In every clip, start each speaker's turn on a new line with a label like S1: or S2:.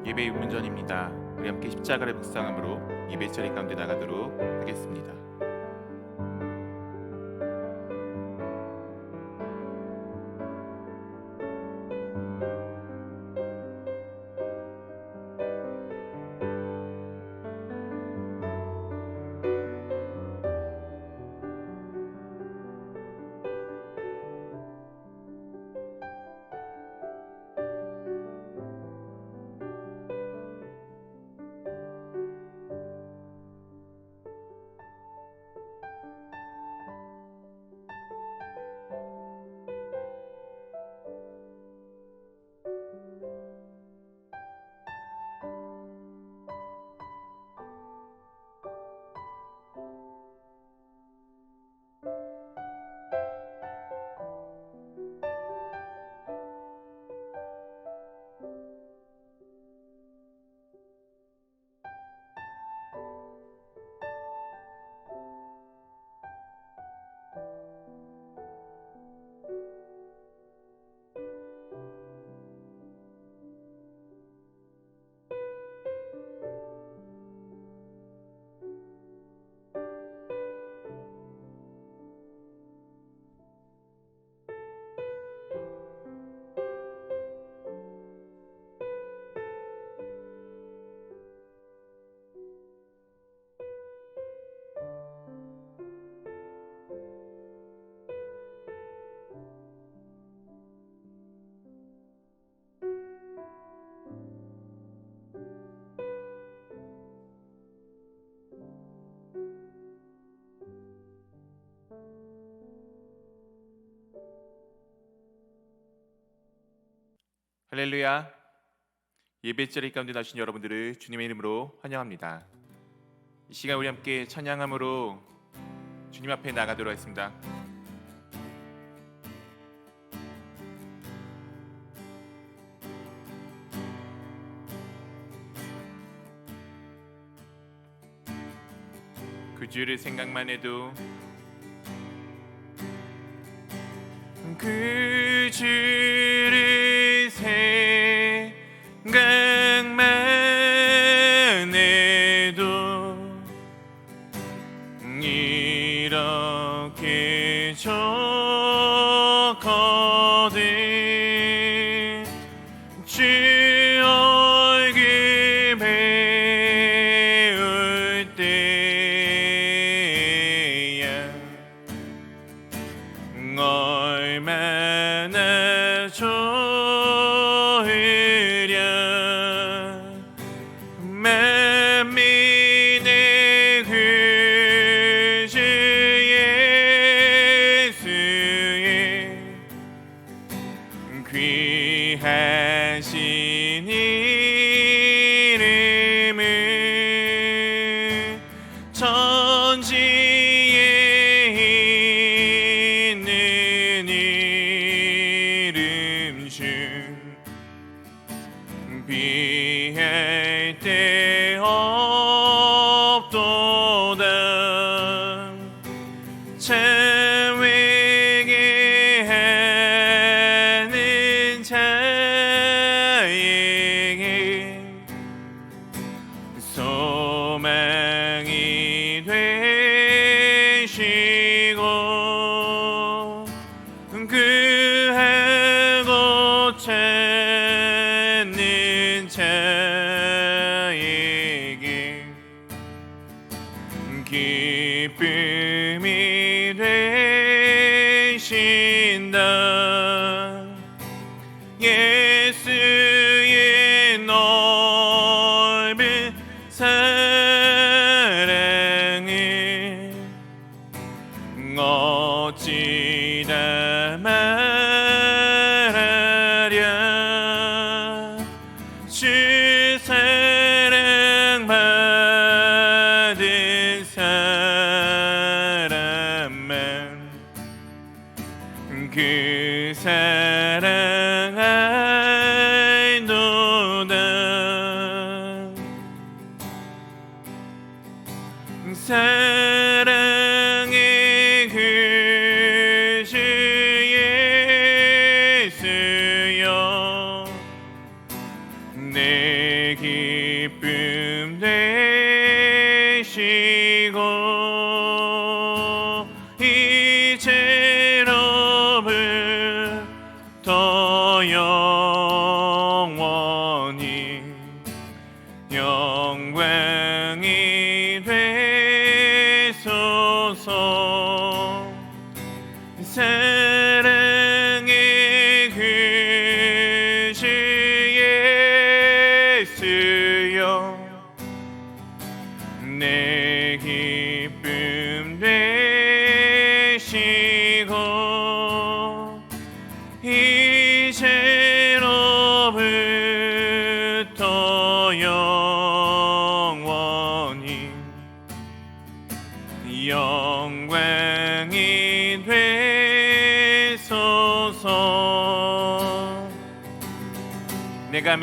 S1: 예배 6분 전입니다. 우리 함께 십자가를 묵상함으로 예배 자리 가운데 나가도록 하겠습니다. 할렐루야. 예배 자리 가운데 나신 여러분들을 주님의 이름으로 환영합니다. 이 시간 우리 함께 찬양함으로 주님 앞에 나가도록 하겠습니다. 그 주를 생각만 해도 그 주를 생각만 해도 이렇게 좋거든. 주 얼굴 배울 때야 얼마나 좋으랴. 만민의 구주 예수의 귀하신 이름을 천지에 있는 이름 중 비할 데 없도다. 참 회개하는 자에게 소망이 되시고 구하고 찾는 자에게 기쁨이 되신다. 예수의 넓은 사랑을 어찌다 말하랴. 주 사랑 받은 사람만 그 사랑 알도다. 사랑의 구주 예수여 내게 영원히 영광이 되소서. 사랑의 그주 예수여, 내 기쁨 되시고 이제로부터 영원히 영광이 되소서. 내가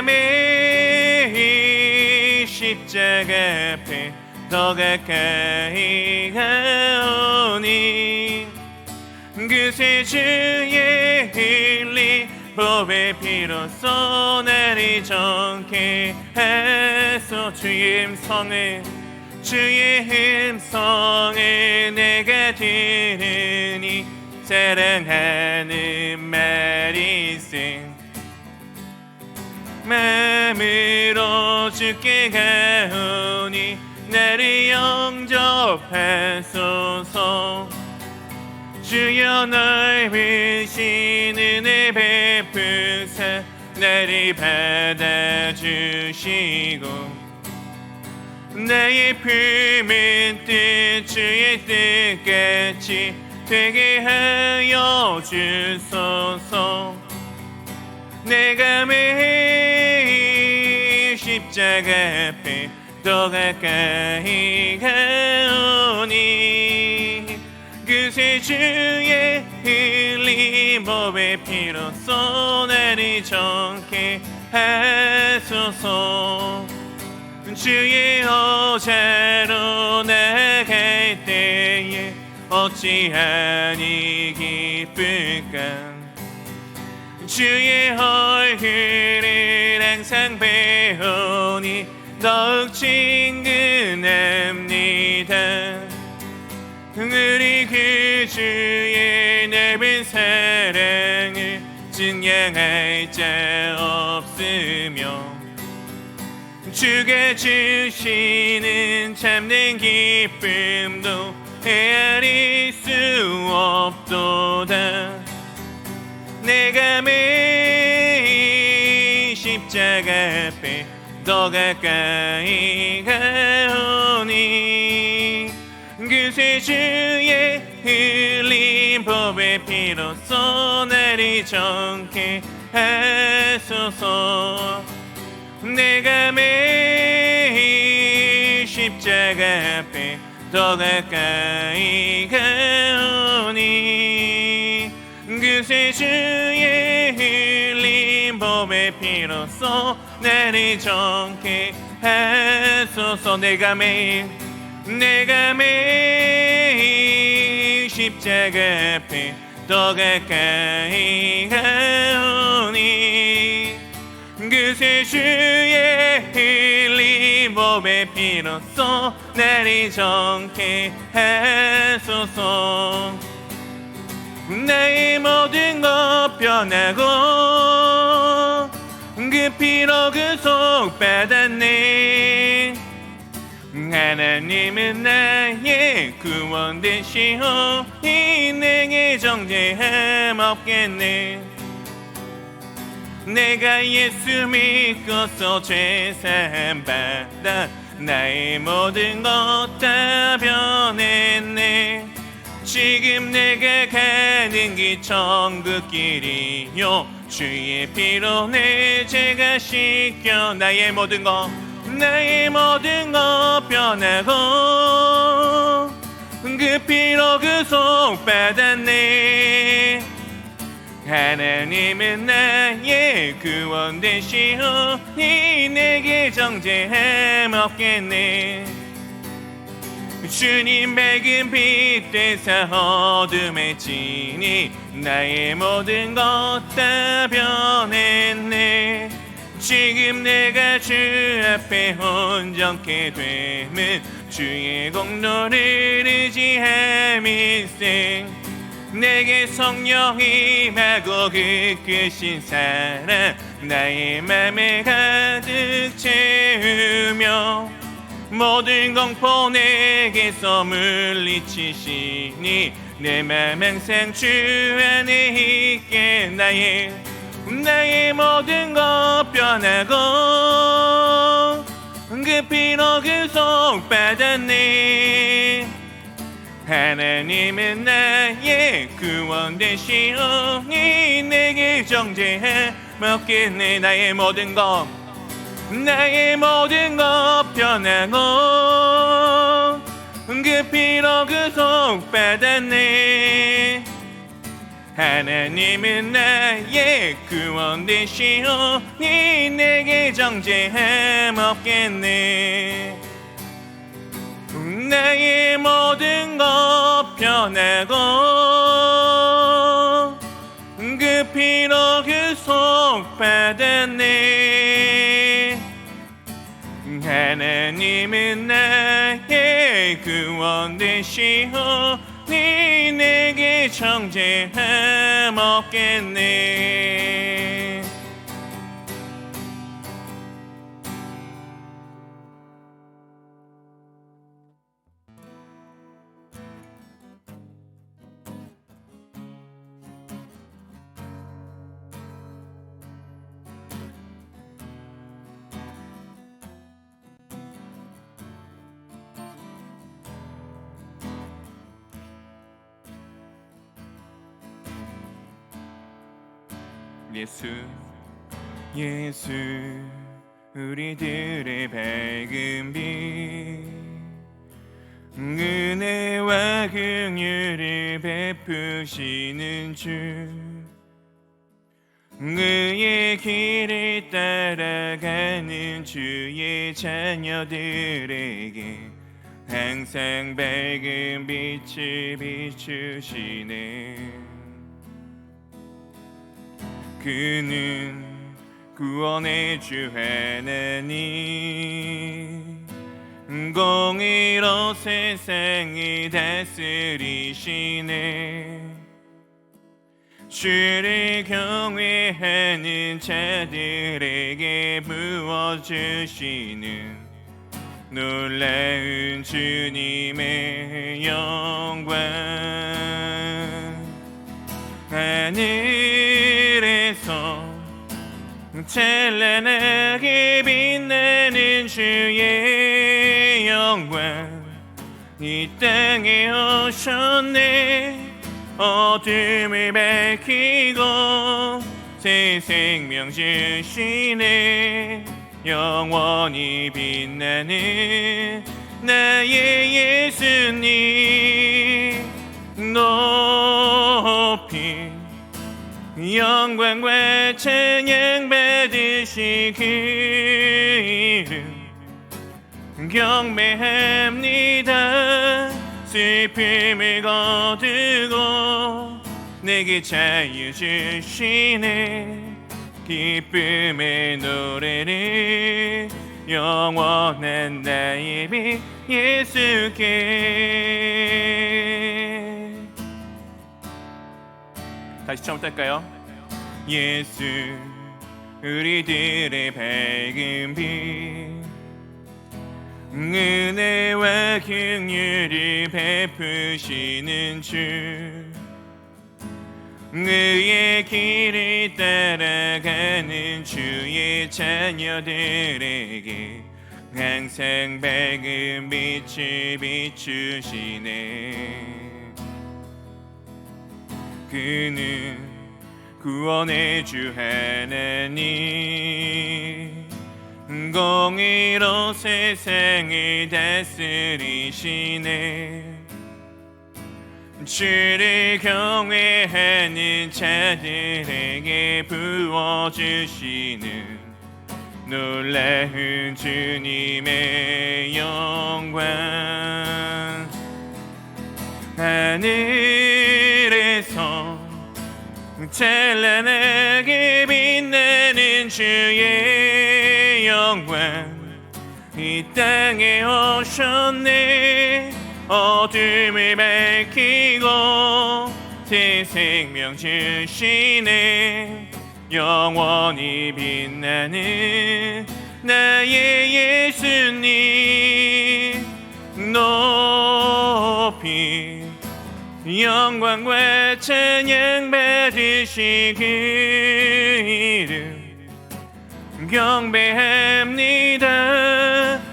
S1: 매일 십자가 앞에 더 가까이 가오니 그새 주의 흘린 보배 피로써 나를 정케 하소. 주의 음성을 내가 들으니 사랑하는 말일세. 마음으로 주께 가오니 나를 영접하소서. 주여 넓으신 은혜 베푸사 나를 받아주시고 나의 품은 뜻 주의 뜻같이 되게 하여 주소서. 내가 매일 십자가 앞에 더 가까이 가오니 그새 주의 흘린 보배 피로써 나를 정케 하소서. 주의 어자로 나아갈 때에 어찌하니 기쁠까. 주의 얼굴을 항상 배우니 더욱 친근합니다. 우리 그 주의 넓은 사랑을 증량할 자 없으며 주가 주시는 참된 기쁨도 헤아릴 수 없도다. 내가 매일 십자가 앞에 더 가까이 가오니 그새 주의 흘린 보배 피로써 나를 정케 하소서. 내가 매일 십자가 앞에 더 가까이 가오니 그새 주의 흘린 보배 피로써 나를 정케 하소서. 내가 매일 십자가 앞에 더 가까이 가오니 그새 주의 흘린 보배 피로써 나를 정케 하소서. 나의 모든 것 변하고 그 피로 구속받았네. 하나님은 나의 구원 되시오. 인생의 정죄함 없겠네. 내가 예수 믿고서 죄사함 받아 나의 모든 것 다 변했네. 지금 내가 가는 길 천국 길이요 주의 피로 내 죄가 씻겨. 나의 모든 것 변하고 그 피로 구속받았네. 하나님은 나의 구원 되시오. 이 내게 정죄함 없겠네. 주님 밝은 빛 되사 어둠에 지니 나의 모든 것 다 변했네. 지금 내가 주 앞에 온전케 됨은 주의 공로를 의지함일세. 내게 성령 임하고 이끄신 사랑 나의 맘에 가득 채우며 모든 공포 내게서 물리치시니 내 맘 항상 주 안에 있게 나의 모든 것 변하고 그 피로 구속받았네. 하나님은 나의 구원 되시오니 내게 정죄해 먹겠네. 나의 모든 것 변하고 그 피로 구속받았네. 하나님은 나의 구원 되시오니 내게 정죄함 없겠네. 나의 모든 것 변하고 그 피로 구속받았네. 하나님은 나의 구원 되시오니 내게 정죄함 없겠네. 예수 우리들의 밝은 빛 은혜와 긍휼을 베푸시는 주 그의 길을 따라가는 주의 자녀들에게 항상 밝은 빛을 비추시네. 그는 구원의 주 하나님 공의로 세상을 다스리시네. 주를 경외하는 자들에게 부어주시는 놀라운 주님의 영광. 하늘에서 찬란하게 빛나는 주의 영광 이 땅에 오셨네. 어둠을 밝히고 새 생명 주시네. 영원히 빛나는 나의 예수님 높이 영광과 찬양 받으시 그 이름 경배합니다. 슬픔을 거두고 내게 자유 주시네. 기쁨의 노래를 영원한 나의 빛 예수께. 다시 처음부터 할까요? 예수 우리들의 밝은 빛 은혜와 긍휼을 베푸시는 주 그의 길을 따라가는 주의 자녀들에게 항상 밝은 빛을 비추시네. 그는 구원의 주 하나님 공의로 세상을 다스리시네. 주를 경외하는 자들에게 부어주시는 놀라운 주님의 영광. 하늘에서 찬란하게 빛나는 주의 영광 이 땅에 오셨네. 어둠을 밝히고 새 생명 주시네. 영원히 빛나는 나의 예수님 높이 영광과 찬양 받으시 그 이름 경배합니다.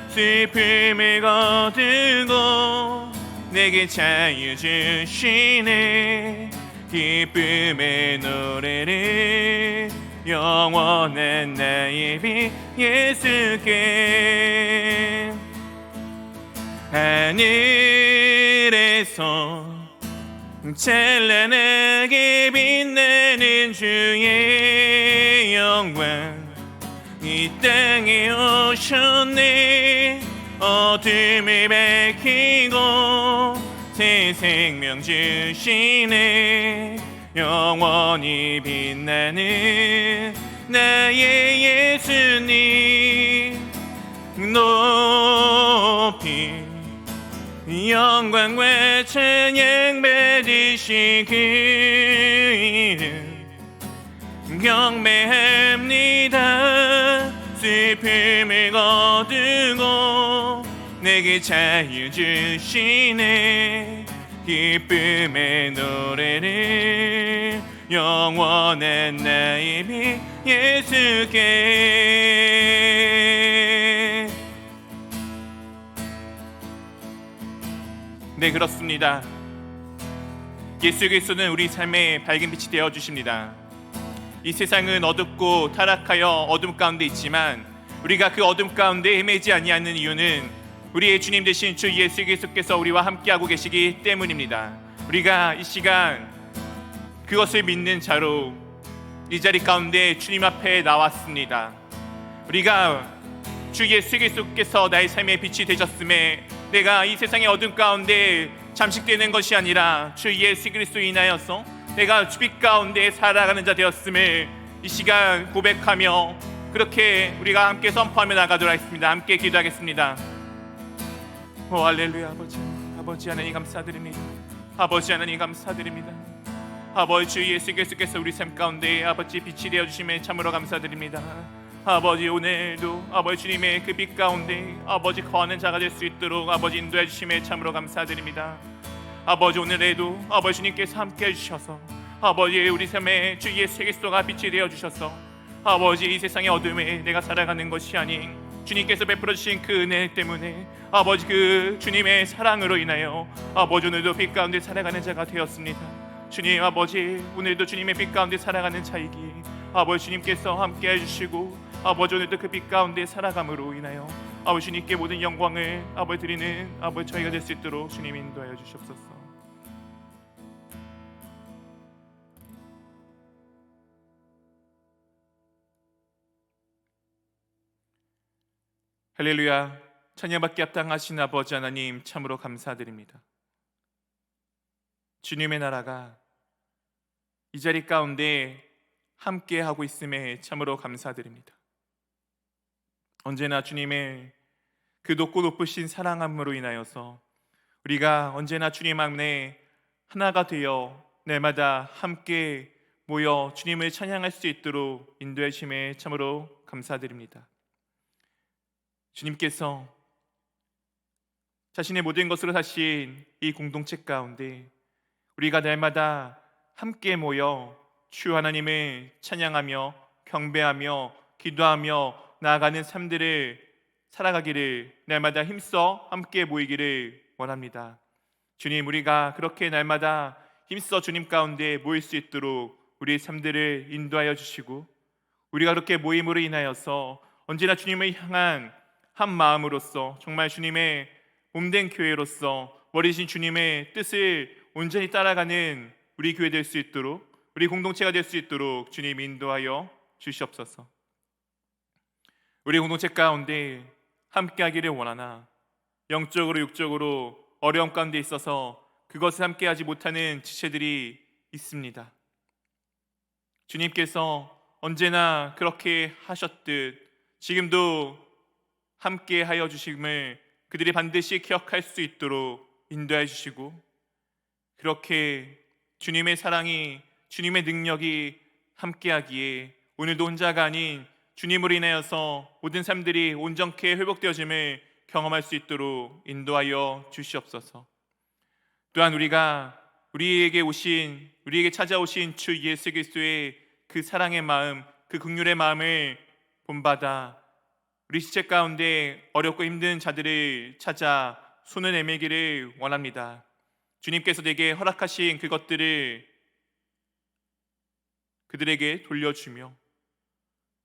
S1: 슬픔을 거두고 내게 자유 주시네. 기쁨의 노래를 영원한 나의 빛 예수께. 하늘에서 찬란하게 빛나는 주의 영광 이 땅에 오셨네. 어둠을 밝히고 새 생명 주시네. 영원히 빛나는 나의 예수님 높이 영광과 찬양 받으시 그 이름 경배합니다. 슬픔을 거두고 내게 자유 주시네. 기쁨의 노래를 영원한 나의 빛 예수께. 네, 그렇습니다. 예수 그리스도는 우리 삶의 밝은 빛이 되어 주십니다. 이 세상은 어둡고 타락하여 어둠 가운데 있지만 우리가 그 어둠 가운데 헤매지 아니하는 이유는 우리의 주님 되신 주 예수 그리스도께서 우리와 함께하고 계시기 때문입니다. 우리가 이 시간 그것을 믿는 자로 이 자리 가운데 주님 앞에 나왔습니다. 우리가 주 예수 그리스도께서 나의 삶의 빛이 되셨음에 내가 이 세상의 어둠 가운데 잠식되는 것이 아니라 주 예수 그리스도로 인하여서 내가 빛 가운데 살아가는 자 되었음을 이 시간 고백하며 그렇게 우리가 함께 선포하며 나가도록 하겠습니다. 함께 기도하겠습니다. 오 할렐루야. 아버지 하나님 감사드립니다. 아버지 하나님 감사드립니다. 아버지 주 예수 그리스도께서 우리 삶 가운데 아버지 빛이 되어주심에 참으로 감사드립니다. 아버지 오늘도 아버지 주님의 그 빛 가운데 아버지 거하는 자가 될 수 있도록 아버지 인도해 주심에 참으로 감사드립니다. 아버지 오늘에도 아버지 주님께서 함께 해주셔서 아버지 우리 삶에 주 예수 그리스도가 빛이 되어주셔서 아버지 이 세상의 어둠에 내가 살아가는 것이 아닌 주님께서 베풀어 주신 그 은혜 때문에 아버지 그 주님의 사랑으로 인하여 아버지 오늘도 빛 가운데 살아가는 자가 되었습니다. 주님 아버지 오늘도 주님의 빛 가운데 살아가는 자이기 아버지 주님께서 함께 해주시고 아버지 오늘도 그 빛 가운데 살아감으로 인하여 아버지 주님께 모든 영광을 아버지 드리는 아버지 저희가 될 수 있도록 주님 인도하여 주시옵소서. 할렐루야. 찬양받기 합당하신 아버지 하나님 참으로 감사드립니다. 주님의 나라가 이 자리 가운데 함께 하고 있음에 참으로 감사드립니다. 언제나 주님의 그 높고 높으신 사랑함으로 인하여서 우리가 언제나 주님 안에 하나가 되어 날마다 함께 모여 주님을 찬양할 수 있도록 인도해 주심에 참으로 감사드립니다. 주님께서 자신의 모든 것으로 사신 이 공동체 가운데 우리가 날마다 함께 모여 주 하나님을 찬양하며 경배하며 기도하며 나아가는 삶들을 살아가기를 날마다 힘써 함께 모이기를 원합니다. 주님 우리가 그렇게 날마다 힘써 주님 가운데 모일 수 있도록 우리의 삶들을 인도하여 주시고 우리가 그렇게 모임으로 인하여서 언제나 주님을 향한 한 마음으로서 정말 주님의 몸된 교회로서 머리신 주님의 뜻을 온전히 따라가는 우리 교회 될 수 있도록 우리 공동체가 될 수 있도록 주님 인도하여 주시옵소서. 우리 공동체 가운데 함께하기를 원하나 영적으로 육적으로 어려움 가운데 있어서 그것을 함께하지 못하는 지체들이 있습니다. 주님께서 언제나 그렇게 하셨듯 지금도 함께하여 주심을 그들이 반드시 기억할 수 있도록 인도해 주시고 그렇게 주님의 사랑이, 주님의 능력이 함께하기에 오늘도 혼자가 아닌 주님으로 인하여서 모든 삶들이 온전케 회복되어짐을 경험할 수 있도록 인도하여 주시옵소서. 또한 우리에게 찾아오신 주 예수 그리스도의 그 사랑의 마음, 그 긍휼의 마음을 본받아 우리 시체 가운데 어렵고 힘든 자들을 찾아 손을 내밀기를 원합니다. 주님께서 내게 허락하신 그것들을 그들에게 돌려주며,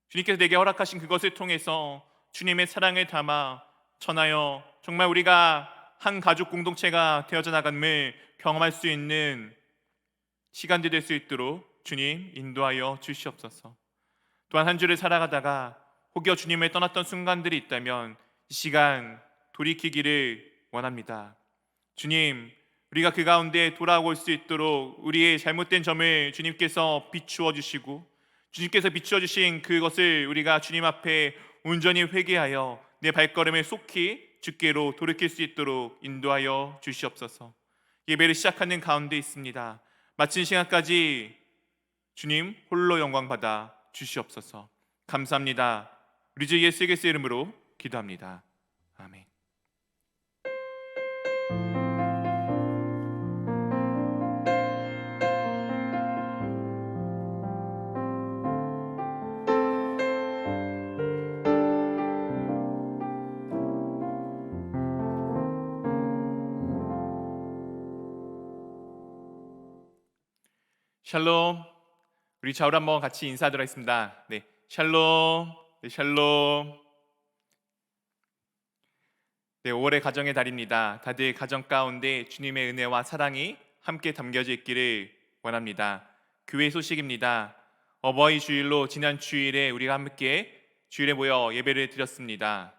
S1: 주님께서 내게 허락하신 그것을 통해서 주님의 사랑을 담아 전하여 정말 우리가 한 가족 공동체가 되어져 나감을 경험할 수 있는 시간들이 될 수 있도록 주님 인도하여 주시옵소서. 또한 한 주를 살아가다가 혹여 주님을 떠났던 순간들이 있다면 이 시간 돌이키기를 원합니다. 주님, 우리가 그 가운데 돌아올 수 있도록 우리의 잘못된 점을 주님께서 비추어 주시고, 주님께서 비추어 주신 그것을 우리가 주님 앞에 온전히 회개하여 내 발걸음을 속히 주께로 돌이킬 수 있도록 인도하여 주시옵소서. 예배를 시작하는 가운데 있습니다. 마친 시간까지 주님 홀로 영광 받아 주시옵소서. 감사합니다. 우리 주 예수 그리스도의 이름으로 기도합니다. 아멘. 샬롬. 우리 좌우로 한번 같이 인사하도록 하겠습니다. 네, 샬롬. 네, 샬롬. 네, 5월의 가정의 달입니다. 다들 가정 가운데 주님의 은혜와 사랑이 함께 담겨져 있기를 원합니다. 교회 소식입니다. 어버이 주일로 지난 주일에 우리가 함께 주일에 모여 예배를 드렸습니다.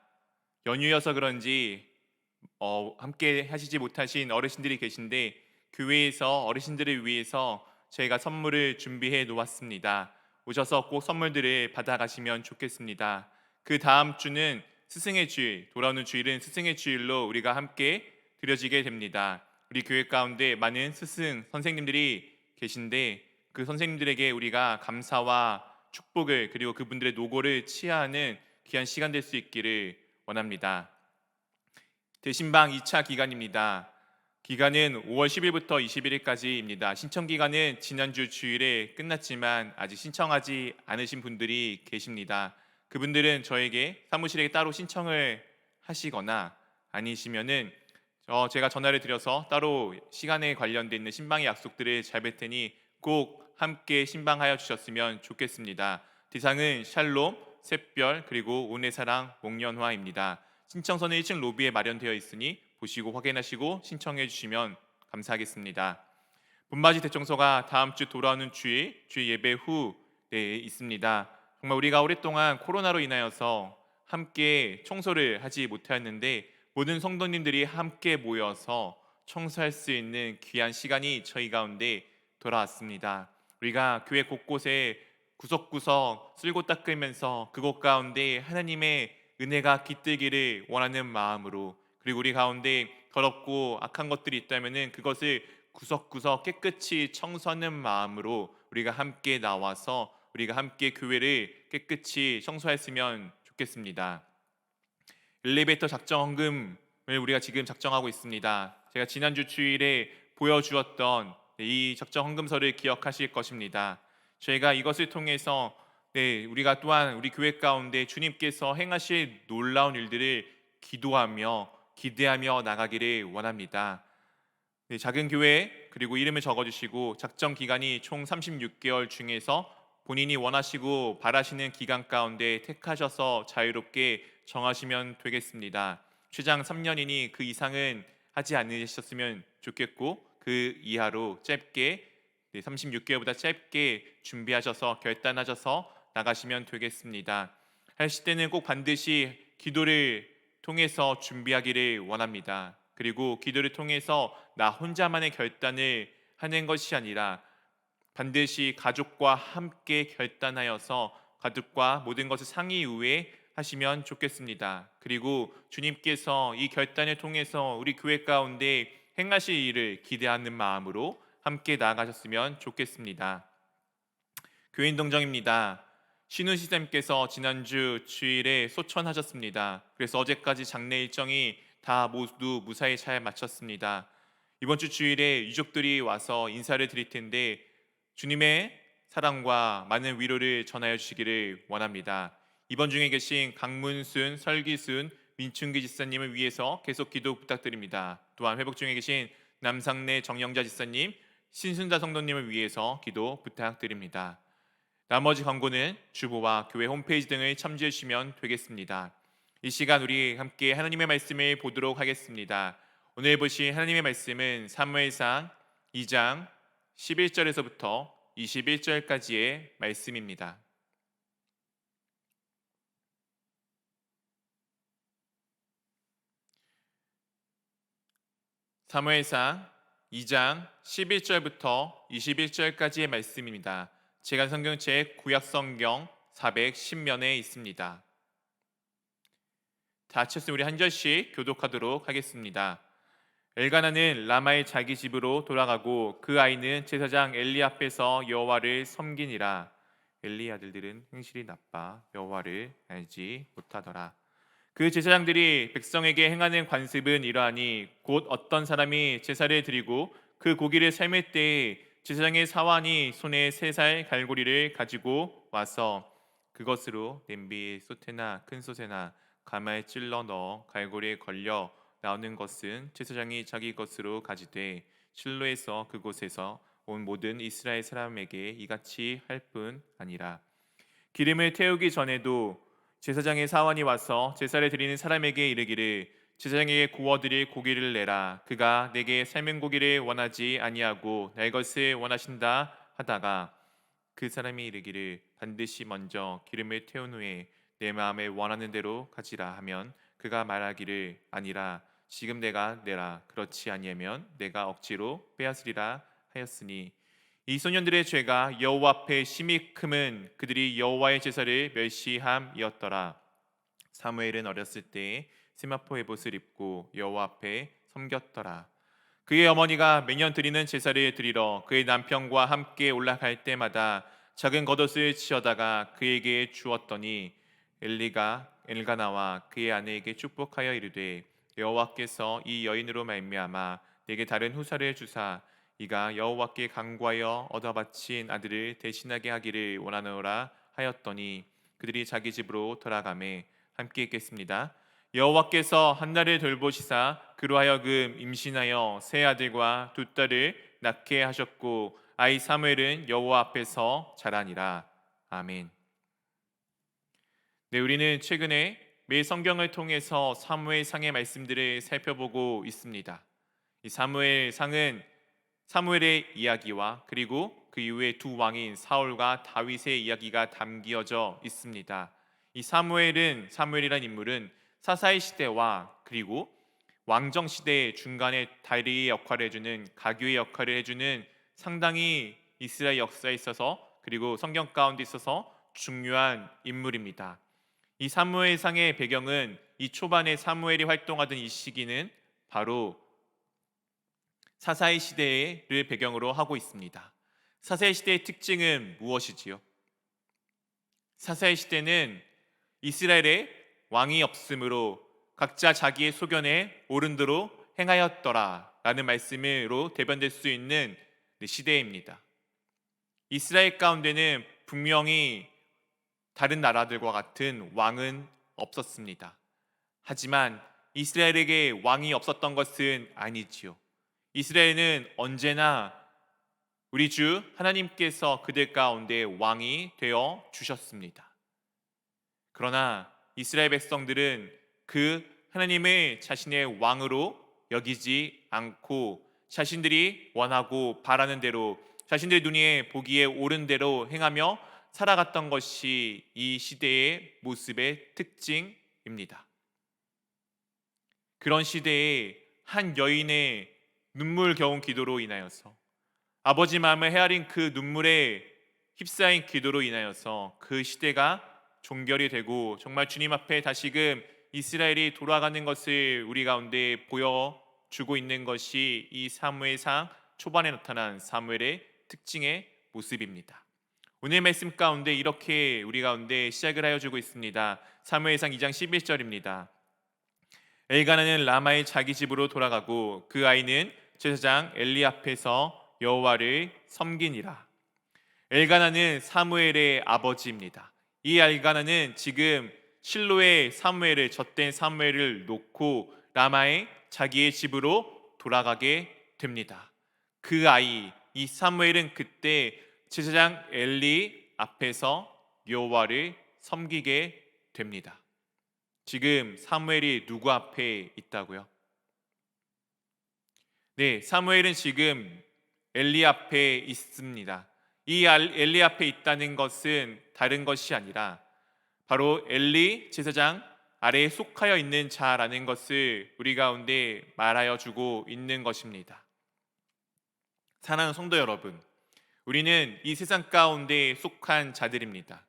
S1: 연휴여서 그런지 함께 하시지 못하신 어르신들이 계신데, 교회에서 어르신들을 위해서 저희가 선물을 준비해 놓았습니다. 오셔서 꼭 선물들을 받아가시면 좋겠습니다. 그 다음 주는 스승의 주일, 돌아오는 주일은 스승의 주일로 우리가 함께 드려지게 됩니다. 우리 교회 가운데 많은 스승 선생님들이 계신데, 그 선생님들에게 우리가 감사와 축복을, 그리고 그분들의 노고를 치하하는 귀한 시간 될 수 있기를 원합니다. 대신방 2차 기간입니다. 기간은 5월 10일부터 21일까지입니다. 신청 기간은 지난주 주일에 끝났지만 아직 신청하지 않으신 분들이 계십니다. 그분들은 저에게 사무실에 따로 신청을 하시거나 아니시면은 제가 전화를 드려서 따로 시간에 관련돼 있는 신방의 약속들을 잘 뵐 테니 꼭 함께 신방하여 주셨으면 좋겠습니다. 대상은 샬롬, 샛별, 그리고 온내사랑 목련화입니다. 신청서는 1층 로비에 마련되어 있으니 보시고 확인하시고 신청해 주시면 감사하겠습니다. 봄맞이 대청소가 다음 주 돌아오는 주일 예배 후에 있습니다. 정말 우리가 오랫동안 코로나로 인하여서 함께 청소를 하지 못하였는데, 모든 성도님들이 함께 모여서 청소할 수 있는 귀한 시간이 저희 가운데 돌아왔습니다. 우리가 교회 곳곳에 구석구석 쓸고 닦으면서 그곳 가운데 하나님의 은혜가 깃들기를 원하는 마음으로, 그리고 우리 가운데 더럽고 악한 것들이 있다면은 그것을 구석구석 깨끗이 청소하는 마음으로 우리가 함께 나와서 우리가 함께 교회를 깨끗이 청소했으면 좋겠습니다. 엘리베이터 작정 헌금을 우리가 지금 작정하고 있습니다. 제가 지난주 주일에 보여주었던 이 작정 헌금서를 기억하실 것입니다. 저희가 이것을 통해서 우리가 또한 우리 교회 가운데 주님께서 행하실 놀라운 일들을 기도하며 기대하며 나가기를 원합니다. 작은 교회, 그리고 이름을 적어주시고 작정 기간이 총 36개월 중에서 본인이 원하시고 바라시는 기간 가운데 택하셔서 자유롭게 정하시면 되겠습니다. 최장 3년이니 그 이상은 하지 않으셨으면 좋겠고, 그 이하로 짧게 36개월보다 짧게 준비하셔서 결단하셔서 나가시면 되겠습니다. 하실 때는 꼭 반드시 기도를 통해서 준비하기를 원합니다. 그리고 기도를 통해서 나 혼자만의 결단을 하는 것이 아니라 반드시 가족과 함께 결단하여서 가족과 모든 것을 상의 후에 하시면 좋겠습니다. 그리고 주님께서 이 결단을 통해서 우리 교회 가운데 행하실 일을 기대하는 마음으로 함께 나아가셨으면 좋겠습니다. 교인동정입니다. 신우시쌤께서 지난주 주일에 소천하셨습니다. 그래서 어제까지 장례 일정이 다 모두 무사히 잘 마쳤습니다. 이번 주 주일에 유족들이 와서 인사를 드릴 텐데 주님의 사랑과 많은 위로를 전하여 주시기를 원합니다. 이번 중에 계신 강문순, 설기순, 민춘기 지사님을 위해서 계속 기도 부탁드립니다. 또한 회복 중에 계신 남상래 정영자 지사님, 신순자 성도님을 위해서 기도 부탁드립니다. 나머지 광고는 주보와 교회 홈페이지 등을 참조해 주시면 되겠습니다. 이 시간 우리 함께 하나님의 말씀을 보도록 하겠습니다. 오늘 보실 하나님의 말씀은 사무엘상 2장 11절에서부터 21절까지의 말씀입니다. 사무엘상 2장 11절부터 21절까지의 말씀입니다. 제가 성경책 구약성경 410면에 있습니다. 다 하셨으면 우리 한 절씩 교독하도록 하겠습니다. 엘가나는 라마의 자기 집으로 돌아가고 그 아이는 제사장 엘리 앞에서 여호와를 섬기니라. 엘리 아들들은 행실이 나빠 여호와를 알지 못하더라. 그 제사장들이 백성에게 행하는 관습은 이러하니 곧 어떤 사람이 제사를 드리고 그 고기를 삶을 때에 제사장의 사환이 손에 3살 갈고리를 가지고 와서 그것으로 냄비에 솥에나 큰 솥에나 가마에 찔러 넣어 갈고리에 걸려 나오는 것은 제사장이 자기 것으로 가지되 실로에서 그곳에서 온 모든 이스라엘 사람에게 이같이 할 뿐 아니라 기름을 태우기 전에도 제사장의 사환이 와서 제사를 드리는 사람에게 이르기를 제사장에게 구워드릴 고기를 내라. 그가 내게 삶은 고기를 원하지 아니하고 날 것을 원하신다 하다가 그 사람이 이르기를 반드시 먼저 기름을 태운 후에 내 마음에 원하는 대로 가지라 하면 그가 말하기를 아니라 지금 내가 내라. 그렇지 아니하면 내가 억지로 빼앗으리라 하였으니 이 소년들의 죄가 여호와 앞에 심히 크면 그들이 여호와의 제사를 멸시함이었더라. 사무엘은 어렸을 때에 세마포 에봇을 입고 여호와 앞에 섬겼더라. 그의 어머니가 매년 드리는 제사를 드리러 그의 남편과 함께 올라갈 때마다 작은 겉옷을 치어다가 그에게 주었더니 엘가나와 그의 아내에게 축복하여 이르되 여호와께서 이 여인으로 말미암아 내게 다른 후사를 주사 이가 여호와께 간구하여 얻어 바친 아들을 대신하게 하기를 원하노라 하였더니 그들이 자기 집으로 돌아가매 함께 읽겠습니다. 여호와께서 한나를 돌보시사 그로 하여금 임신하여 3아들과 2딸을 낳게 하셨고 아이 사무엘은 여호와 앞에서 자라니라. 아멘. 네, 우리는 최근에 매 성경을 통해서 사무엘상의 말씀들을 살펴보고 있습니다. 이 사무엘상은 사무엘의 이야기와 그리고 그 이후에 2 왕인 사울과 다윗의 이야기가 담겨져 있습니다. 이 사무엘이란 인물은 사사의 시대와 그리고 왕정 시대의 중간에 다리의 역할을 해주는 가교의 역할을 해주는 상당히 이스라엘 역사에 있어서 그리고 성경 가운데 있어서 중요한 인물입니다. 이 사무엘상의 배경은 이 초반에 사무엘이 활동하던 이 시기는 바로 사사의 시대를 배경으로 하고 있습니다. 사사의 시대의 특징은 무엇이지요? 사사의 시대는 이스라엘에 왕이 없으므로 각자 자기의 소견에 옳은 대로 행하였더라 라는 말씀으로 대변될 수 있는 시대입니다. 이스라엘 가운데는 분명히 다른 나라들과 같은 왕은 없었습니다. 하지만 이스라엘에게 왕이 없었던 것은 아니지요. 이스라엘은 언제나 우리 주 하나님께서 그들 가운데 왕이 되어 주셨습니다. 그러나 이스라엘 백성들은 그 하나님을 자신의 왕으로 여기지 않고 자신들이 원하고 바라는 대로 자신들의 눈에 보기에 옳은 대로 행하며 살아갔던 것이 이 시대의 모습의 특징입니다. 그런 시대에 한 여인의 눈물겨운 기도로 인하여서 아버지 마음을 헤아린 그 눈물에 휩싸인 기도로 인하여서 그 시대가 종결이 되고 정말 주님 앞에 다시금 이스라엘이 돌아가는 것을 우리 가운데 보여주고 있는 것이 이 사무엘상 초반에 나타난 사무엘의 특징의 모습입니다. 오늘 말씀 가운데 이렇게 우리 가운데 시작을 하여 주고 있습니다. 사무엘상 2장 11절입니다. 엘가나는 라마의 자기 집으로 돌아가고 그 아이는 제사장 엘리 앞에서 여호와를 섬기니라. 엘가나는 사무엘의 아버지입니다. 이 엘가나는 지금 실로의 사무엘을 젖된 사무엘을 놓고 라마의 자기의 집으로 돌아가게 됩니다. 그 아이 이 사무엘은 그때 제사장 엘리 앞에서 여호와를 섬기게 됩니다. 지금 사무엘이 누구 앞에 있다고요? 네, 사무엘은 지금 엘리 앞에 있습니다. 이 엘리 앞에 있다는 것은 다른 것이 아니라 바로 엘리 제사장 아래에 속하여 있는 자라는 것을 우리 가운데 말하여 주고 있는 것입니다. 사랑하는 성도 여러분, 우리는 이 세상 가운데 속한 자들입니다.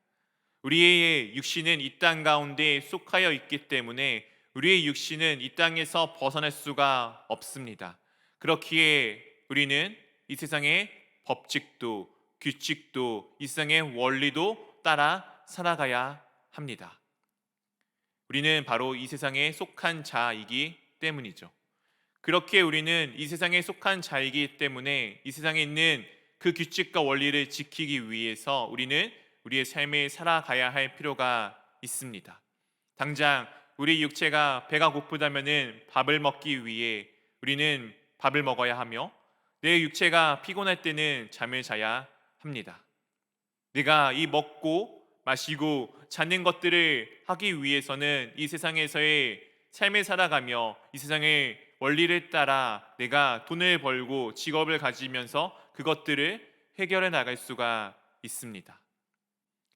S1: 우리의 육신은 이 땅 가운데 속하여 있기 때문에 우리의 육신은 이 땅에서 벗어날 수가 없습니다. 그렇기에 우리는 이 세상의 법칙도 규칙도 이 세상의 원리도 따라 살아가야 합니다. 우리는 바로 이 세상에 속한 자이기 때문이죠. 그렇게 우리는 이 세상에 속한 자이기 때문에 이 세상에 있는 그 규칙과 원리를 지키기 위해서 우리는 우리의 삶을 살아가야 할 필요가 있습니다. 당장 우리 육체가 배가 고프다면은 밥을 먹기 위해 우리는 밥을 먹어야 하며 내 육체가 피곤할 때는 잠을 자야 합니다. 내가 이 먹고 마시고 자는 것들을 하기 위해서는 이 세상에서의 삶을 살아가며 이 세상의 원리를 따라 내가 돈을 벌고 직업을 가지면서 그것들을 해결해 나갈 수가 있습니다.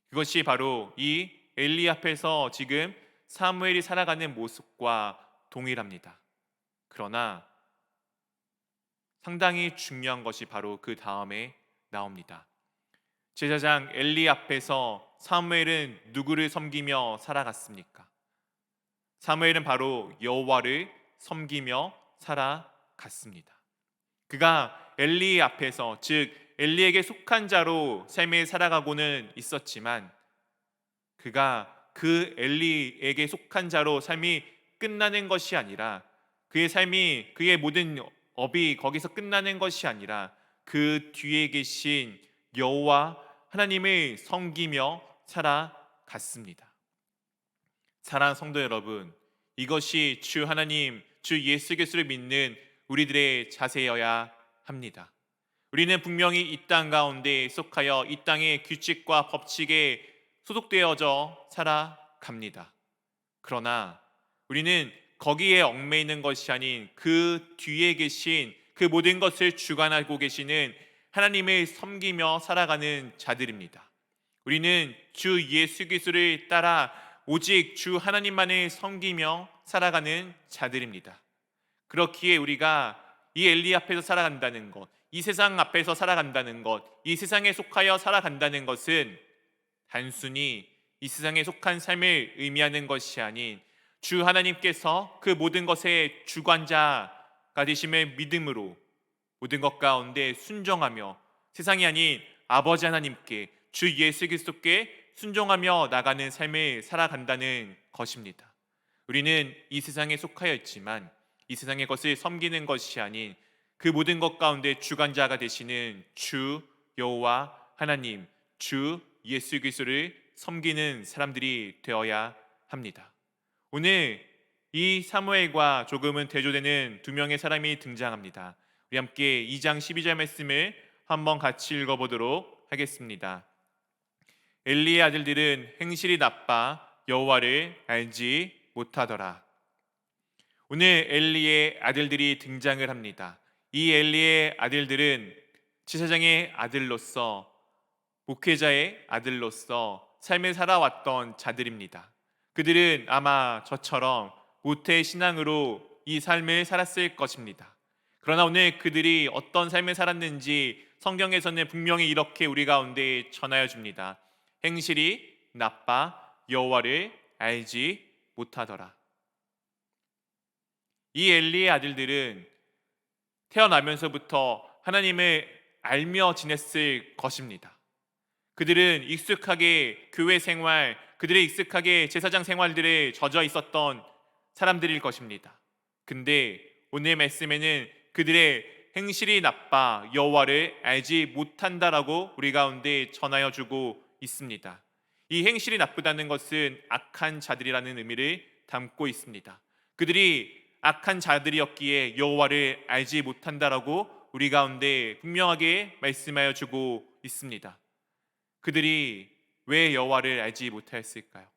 S1: 그것이 바로 이 엘리 앞에서 지금 사무엘이 살아가는 모습과 동일합니다. 그러나 상당히 중요한 것이 바로 그 다음에 나옵니다. 제사장 엘리 앞에서 사무엘은 누구를 섬기며 살아갔습니까? 사무엘은 바로 여호와를 섬기며 살아갔습니다. 그가 엘리 앞에서, 즉 엘리에게 속한 자로 삶을 살아가고는 있었지만 그가 그 엘리에게 속한 자로 삶이 끝나는 것이 아니라 그의 삶이, 그의 모든 업이 거기서 끝나는 것이 아니라 그 뒤에 계신 여호와 하나님을 섬기며 살아갔습니다. 사랑하는 성도 여러분, 이것이 주 하나님, 주 예수 그리스도를 믿는 우리들의 자세여야 합니다. 우리는 분명히 이 땅 가운데 속하여 이 땅의 규칙과 법칙에 소속되어져 살아갑니다. 그러나 우리는 거기에 얽매이는 것이 아닌 그 뒤에 계신 그 모든 것을 주관하고 계시는 하나님을 섬기며 살아가는 자들입니다. 우리는 주 예수 그리스도를 따라 오직 주 하나님만을 섬기며 살아가는 자들입니다. 그렇기에 우리가 이 엘리 앞에서 살아간다는 것, 이 세상 앞에서 살아간다는 것, 이 세상에 속하여 살아간다는 것은 단순히 이 세상에 속한 삶을 의미하는 것이 아닌 주 하나님께서 그 모든 것의 주관자가 되심을 믿음으로 모든 것 가운데 순종하며 세상이 아닌 아버지 하나님께, 주 예수 그리스도께 순종하며 나가는 삶을 살아간다는 것입니다. 우리는 이 세상에 속하여 있지만 이 세상의 것을 섬기는 것이 아닌 그 모든 것 가운데 주관자가 되시는 주 여호와 하나님, 주 예수 그리스도를 섬기는 사람들이 되어야 합니다. 오늘 이 사무엘과 조금은 대조되는 두 명의 사람이 등장합니다. 우리 함께 2장 12절 말씀을 한번 같이 읽어보도록 하겠습니다. 엘리의 아들들은 행실이 나빠 여호와를 알지 못하더라. 오늘 엘리의 아들들이 등장을 합니다. 이 엘리의 아들들은 제사장의 아들로서, 목회자의 아들로서 삶을 살아왔던 자들입니다. 그들은 아마 저처럼 모태 신앙으로 이 삶을 살았을 것입니다. 그러나 오늘 그들이 어떤 삶을 살았는지 성경에서는 분명히 이렇게 우리 가운데 전하여 줍니다. 행실이 나빠 여호와를 알지 못하더라. 이 엘리의 아들들은 태어나면서부터 하나님을 알며 지냈을 것입니다. 그들은 익숙하게 교회 생활, 그들의 익숙하게 제사장 생활들에 젖어 있었던 사람들일 것입니다. 근데 오늘 말씀에는 그들의 행실이 나빠 여호와를 알지 못한다라고 우리 가운데 전하여 주고 있습니다. 이 행실이 나쁘다는 것은 악한 자들이라는 의미를 담고 있습니다. 그들이 악한 자들이었기에 여호와를 알지 못한다라고 우리 가운데 분명하게 말씀하여 주고 있습니다. 그들이 왜 여호와를 알지 못하였을까요?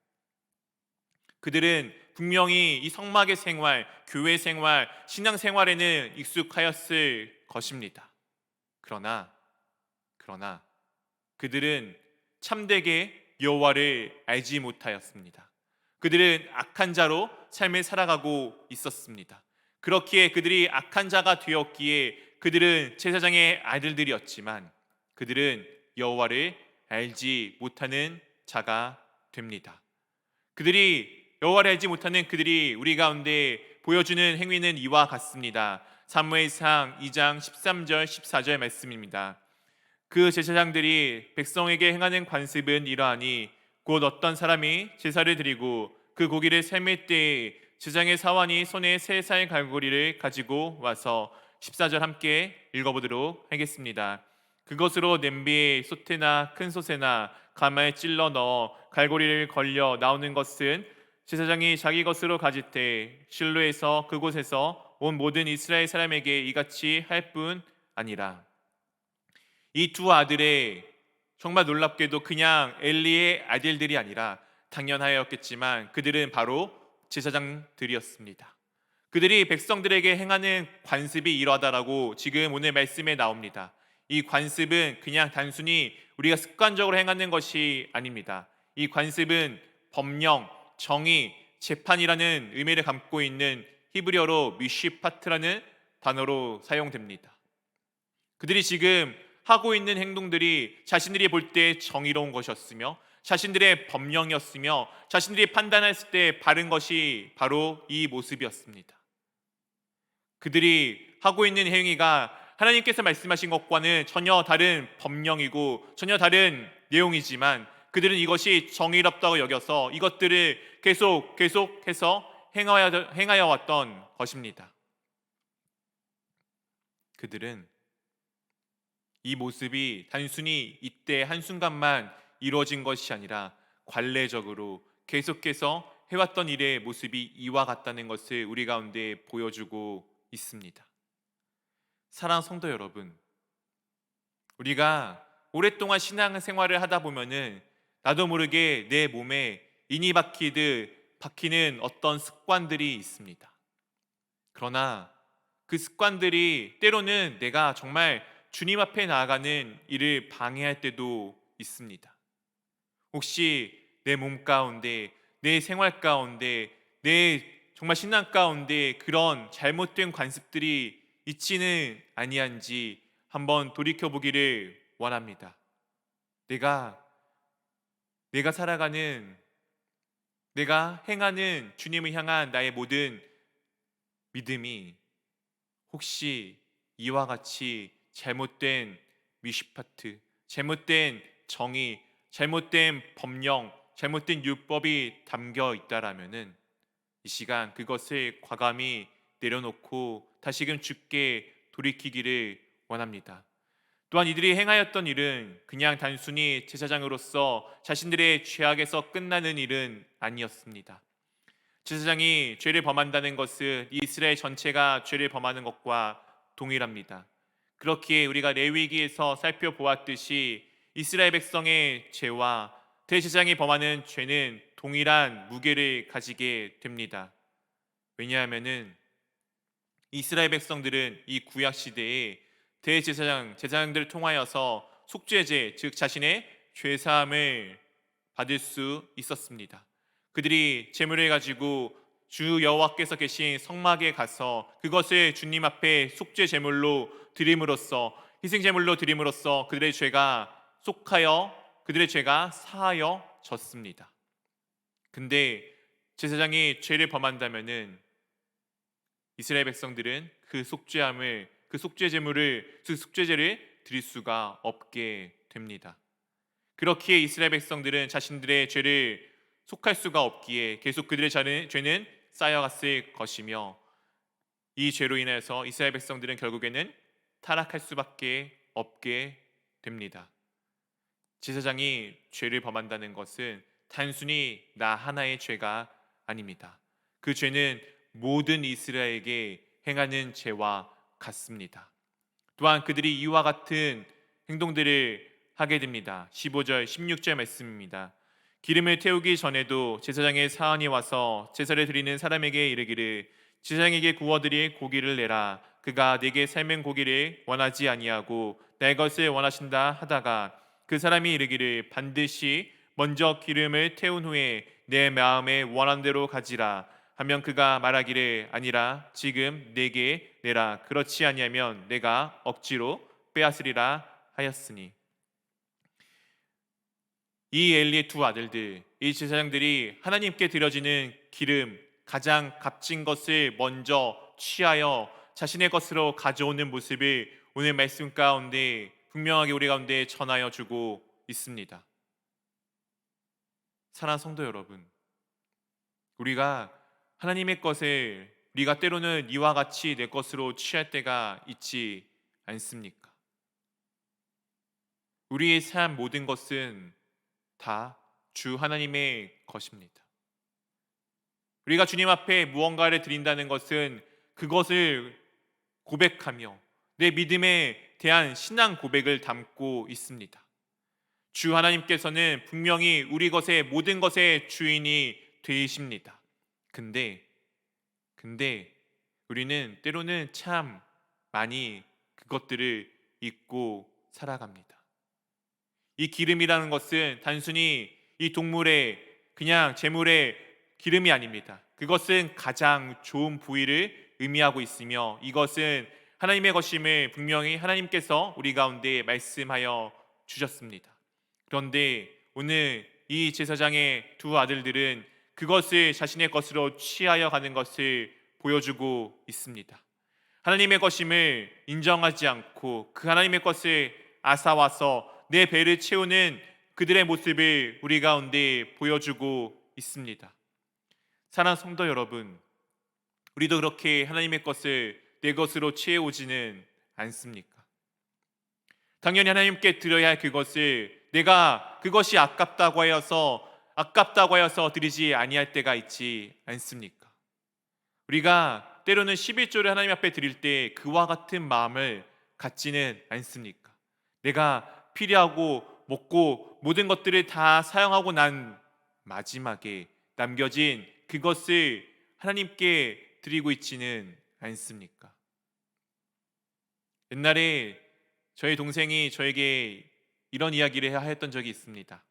S1: 그들은 분명히 이 성막의 생활, 교회 생활, 신앙 생활에는 익숙하였을 것입니다. 그러나 그들은 참되게 여호와를 알지 못하였습니다. 그들은 악한 자로 삶을 살아가고 있었습니다. 그렇기에 그들이 악한 자가 되었기에 그들은 제사장의 아들들이었지만 그들은 여호와를 알지 못하는 자가 됩니다. 그들이 여호와를 알지 못하는 그들이 우리 가운데 보여주는 행위는 이와 같습니다. 사무엘상 2장 13절 14절 말씀입니다. 그 제사장들이 백성에게 행하는 관습은 이러하니 곧 어떤 사람이 제사를 드리고 그 고기를 삶을 때에 제사장의 사환이 손에 세 살 갈고리를 가지고 와서 14절 함께 읽어보도록 하겠습니다. 그것으로 냄비에 솥이나 큰 솥에나 가마에 찔러 넣어 갈고리를 걸려 나오는 것은 제사장이 자기 것으로 가질 때 실로에서 그곳에서 온 모든 이스라엘 사람에게 이같이 할 뿐 아니라. 이 두 아들의 정말 놀랍게도 그냥 엘리의 아들들이 아니라 당연하였겠지만 그들은 바로 제사장들이었습니다. 그들이 백성들에게 행하는 관습이 이러하다라고 지금 오늘 말씀에 나옵니다. 이 관습은 그냥 단순히 우리가 습관적으로 행하는 것이 아닙니다. 이 관습은 법령, 정의, 재판이라는 의미를 담고 있는 히브리어로 미시파트라는 단어로 사용됩니다. 그들이 지금 하고 있는 행동들이 자신들이 볼 때 정의로운 것이었으며 자신들의 법령이었으며 자신들이 판단했을 때 바른 것이 바로 이 모습이었습니다. 그들이 하고 있는 행위가 하나님께서 말씀하신 것과는 전혀 다른 법령이고 전혀 다른 내용이지만 그들은 이것이 정의롭다고 여겨서 이것들을 계속해서 행하여 왔던 것입니다. 그들은 이 모습이 단순히 이때 한순간만 이루어진 것이 아니라 관례적으로 계속해서 해왔던 일의 모습이 이와 같다는 것을 우리 가운데 보여주고 있습니다. 사랑하는 성도 여러분, 우리가 오랫동안 신앙생활을 하다 보면은 나도 모르게 내 몸에 인이 박히는 어떤 습관들이 있습니다. 그러나 그 습관들이 때로는 내가 정말 주님 앞에 나아가는 일을 방해할 때도 있습니다. 혹시 내 몸 가운데, 내 생활 가운데, 내 정말 신앙 가운데 그런 잘못된 관습들이 있지는 아니한지 한번 돌이켜보기를 원합니다. 내가 살아가는, 내가 행하는 주님을 향한 나의 모든 믿음이 혹시 이와 같이 잘못된 미시파트, 잘못된 정의, 잘못된 법령, 잘못된 율법이 담겨 있다라면은 이 시간 그것을 과감히 내려놓고 다시금 주께 돌이키기를 원합니다. 또한 이들이 행하였던 일은 그냥 단순히 제사장으로서 자신들의 죄악에서 끝나는 일은 아니었습니다. 제사장이 죄를 범한다는 것은 이스라엘 전체가 죄를 범하는 것과 동일합니다. 그렇기에 우리가 레위기에서 살펴보았듯이 이스라엘 백성의 죄와 대제사장이 범하는 죄는 동일한 무게를 가지게 됩니다. 왜냐하면은 이스라엘 백성들은 이 구약 시대에 제사장들을 통하여서 속죄제, 즉 자신의 죄 사함을 받을 수 있었습니다. 그들이 제물을 가지고 주 여호와께서 계신 성막에 가서 그것을 주님 앞에 속죄 제물로 드림으로써, 희생 제물로 드림으로써 그들의 죄가 사하여졌습니다. 근데 제사장이 죄를 범한다면은 이스라엘 백성들은 그 속죄함을 그 속죄제를 드릴 수가 없게 됩니다. 그렇기에 이스라엘 백성들은 자신들의 죄를 속할 수가 없기에 계속 그들의 죄는 쌓여갔을 것이며, 이 죄로 인해서 이스라엘 백성들은 결국에는 타락할 수밖에 없게 됩니다. 제사장이 죄를 범한다는 것은 단순히 나 하나의 죄가 아닙니다. 그 죄는 모든 이스라엘에게 행하는 죄와 같습니다. 또한 그들이 이와 같은 행동들을 하게 됩니다. 15절 16절 말씀입니다. 기름을 태우기 전에도 제사장의 사환이 와서 제사를 드리는 사람에게 이르기를 제사장에게 구워드릴 고기를 내라. 그가 내게 삶은 고기를 원하지 아니하고 내 것을 원하신다 하다가 그 사람이 이르기를 반드시 먼저 기름을 태운 후에 내 마음에 원한 대로 가지라 하면 그가 말하기를 아니라 지금 내게 내라. 그렇지 아니하면 내가 억지로 빼앗으리라 하였으니. 이 엘리의 두 아들들, 이 제사장들이 하나님께 드려지는 기름, 가장 값진 것을 먼저 취하여 자신의 것으로 가져오는 모습을 오늘 말씀 가운데 분명하게 우리 가운데 전하여 주고 있습니다. 사랑하는 성도 여러분, 우리가 하나님의 것을 우리가 때로는 이와 같이 내 것으로 취할 때가 있지 않습니까? 우리의 삶 모든 것은 다 주 하나님의 것입니다. 우리가 주님 앞에 무언가를 드린다는 것은 그것을 고백하며 내 믿음에 대한 신앙 고백을 담고 있습니다. 주 하나님께서는 분명히 우리 것의 모든 것의 주인이 되십니다. 근데 우리는 때로는 참 많이 그것들을 잊고 살아갑니다. 이 기름이라는 것은 단순히 이 동물의 그냥 제물의 기름이 아닙니다. 그것은 가장 좋은 부위를 의미하고 있으며 이것은 하나님의 것임을 분명히 하나님께서 우리 가운데 말씀하여 주셨습니다. 그런데 오늘 이 제사장의 두 아들들은 그것을 자신의 것으로 취하여 가는 것을 보여주고 있습니다. 하나님의 것임을 인정하지 않고 그 하나님의 것을 앗아와서 내 배를 채우는 그들의 모습을 우리 가운데 보여주고 있습니다. 사랑하는 성도 여러분, 우리도 그렇게 하나님의 것을 내 것으로 취해오지는 않습니까? 당연히 하나님께 드려야 할 그것을 내가 그것이 아깝다고 하여서 드리지 아니할 때가 있지 않습니까? 우리가 때로는 11조를 하나님 앞에 드릴 때 그와 같은 마음을 갖지는 않습니까? 내가 필요하고 먹고 모든 것들을 다 사용하고 난 마지막에 남겨진 그것을 하나님께 드리고 있지는 않습니까? 옛날에 저희 동생이 저에게 이런 이야기를 했던 적이 있습니다.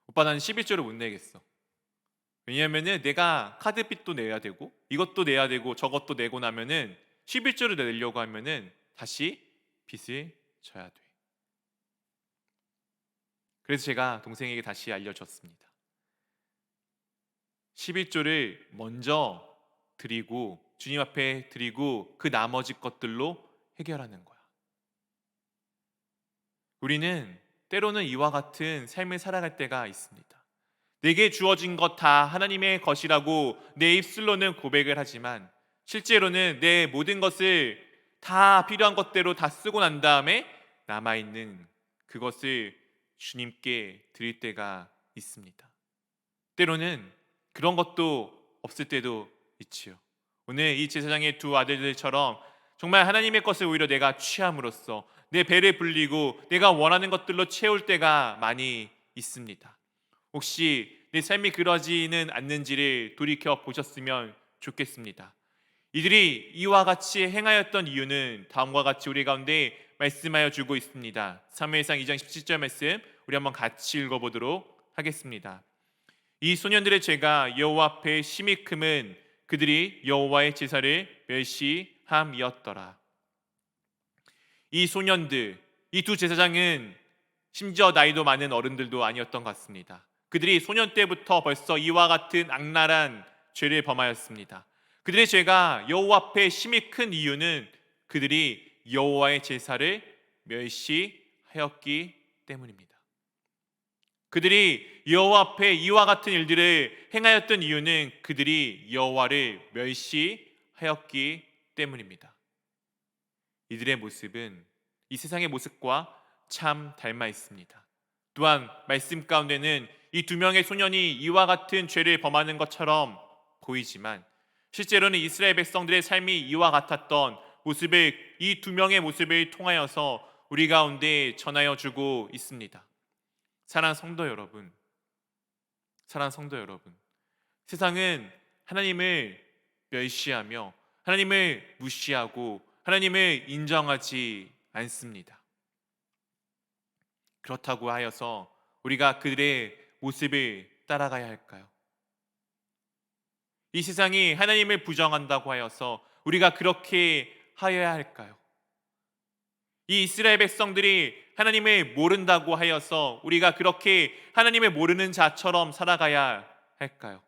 S1: 오빠, 난 11조를 못 내겠어. 왜냐하면 내가 카드빚도 내야 되고 이것도 내야 되고 저것도 내고 나면은 11조를 내려고 하면은 다시 빚을 져야 돼. 그래서 제가 동생에게 다시 알려줬습니다. 11조를 먼저 드리고 주님 앞에 드리고 그 나머지 것들로 해결하는 거야. 우리는 때로는 이와 같은 삶을 살아갈 때가 있습니다. 내게 주어진 것 다 하나님의 것이라고 내 입술로는 고백을 하지만 실제로는 내 모든 것을 다 필요한 것대로 다 쓰고 난 다음에 남아있는 그것을 주님께 드릴 때가 있습니다. 때로는 그런 것도 없을 때도 있지요. 오늘 이 제사장의 두 아들들처럼 정말 하나님의 것을 오히려 내가 취함으로써 내 배를 불리고 내가 원하는 것들로 채울 때가 많이 있습니다. 혹시 내 삶이 그러지는 않는지를 돌이켜 보셨으면 좋겠습니다. 이들이 이와 같이 행하였던 이유는 다음과 같이 우리 가운데 말씀하여 주고 있습니다. 사무엘상 2장 17절 말씀 우리 한번 같이 읽어보도록 하겠습니다. 이 소년들의 죄가 여호와 앞에 심히 크면 그들이 여호와의 제사를 멸시함이었더라. 이 소년들, 이 두 제사장은 심지어 나이도 많은 어른들도 아니었던 것 같습니다. 그들이 소년 때부터 벌써 이와 같은 악랄한 죄를 범하였습니다. 그들의 죄가 여호와 앞에 심히 큰 이유는 그들이 여호와의 제사를 멸시하였기 때문입니다. 그들이 여호와 앞에 이와 같은 일들을 행하였던 이유는 그들이 여호와를 멸시하였기 때문입니다. 이들의 모습은 이 세상의 모습과 참 닮아 있습니다. 또한 말씀 가운데는 이 두 명의 소년이 이와 같은 죄를 범하는 것처럼 보이지만 실제로는 이스라엘 백성들의 삶이 이와 같았던 모습을 이 두 명의 모습을 통하여서 우리 가운데 전하여 주고 있습니다. 사랑하는 성도 여러분, 세상은 하나님을 멸시하며 하나님을 무시하고 하나님을 인정하지 않습니다. 그렇다고 하여서 우리가 그들의 모습을 따라가야 할까요? 이 세상이 하나님을 부정한다고 하여서 우리가 그렇게 하여야 할까요? 이 이스라엘 백성들이 하나님을 모른다고 하여서 우리가 그렇게 하나님을 모르는 자처럼 살아가야 할까요?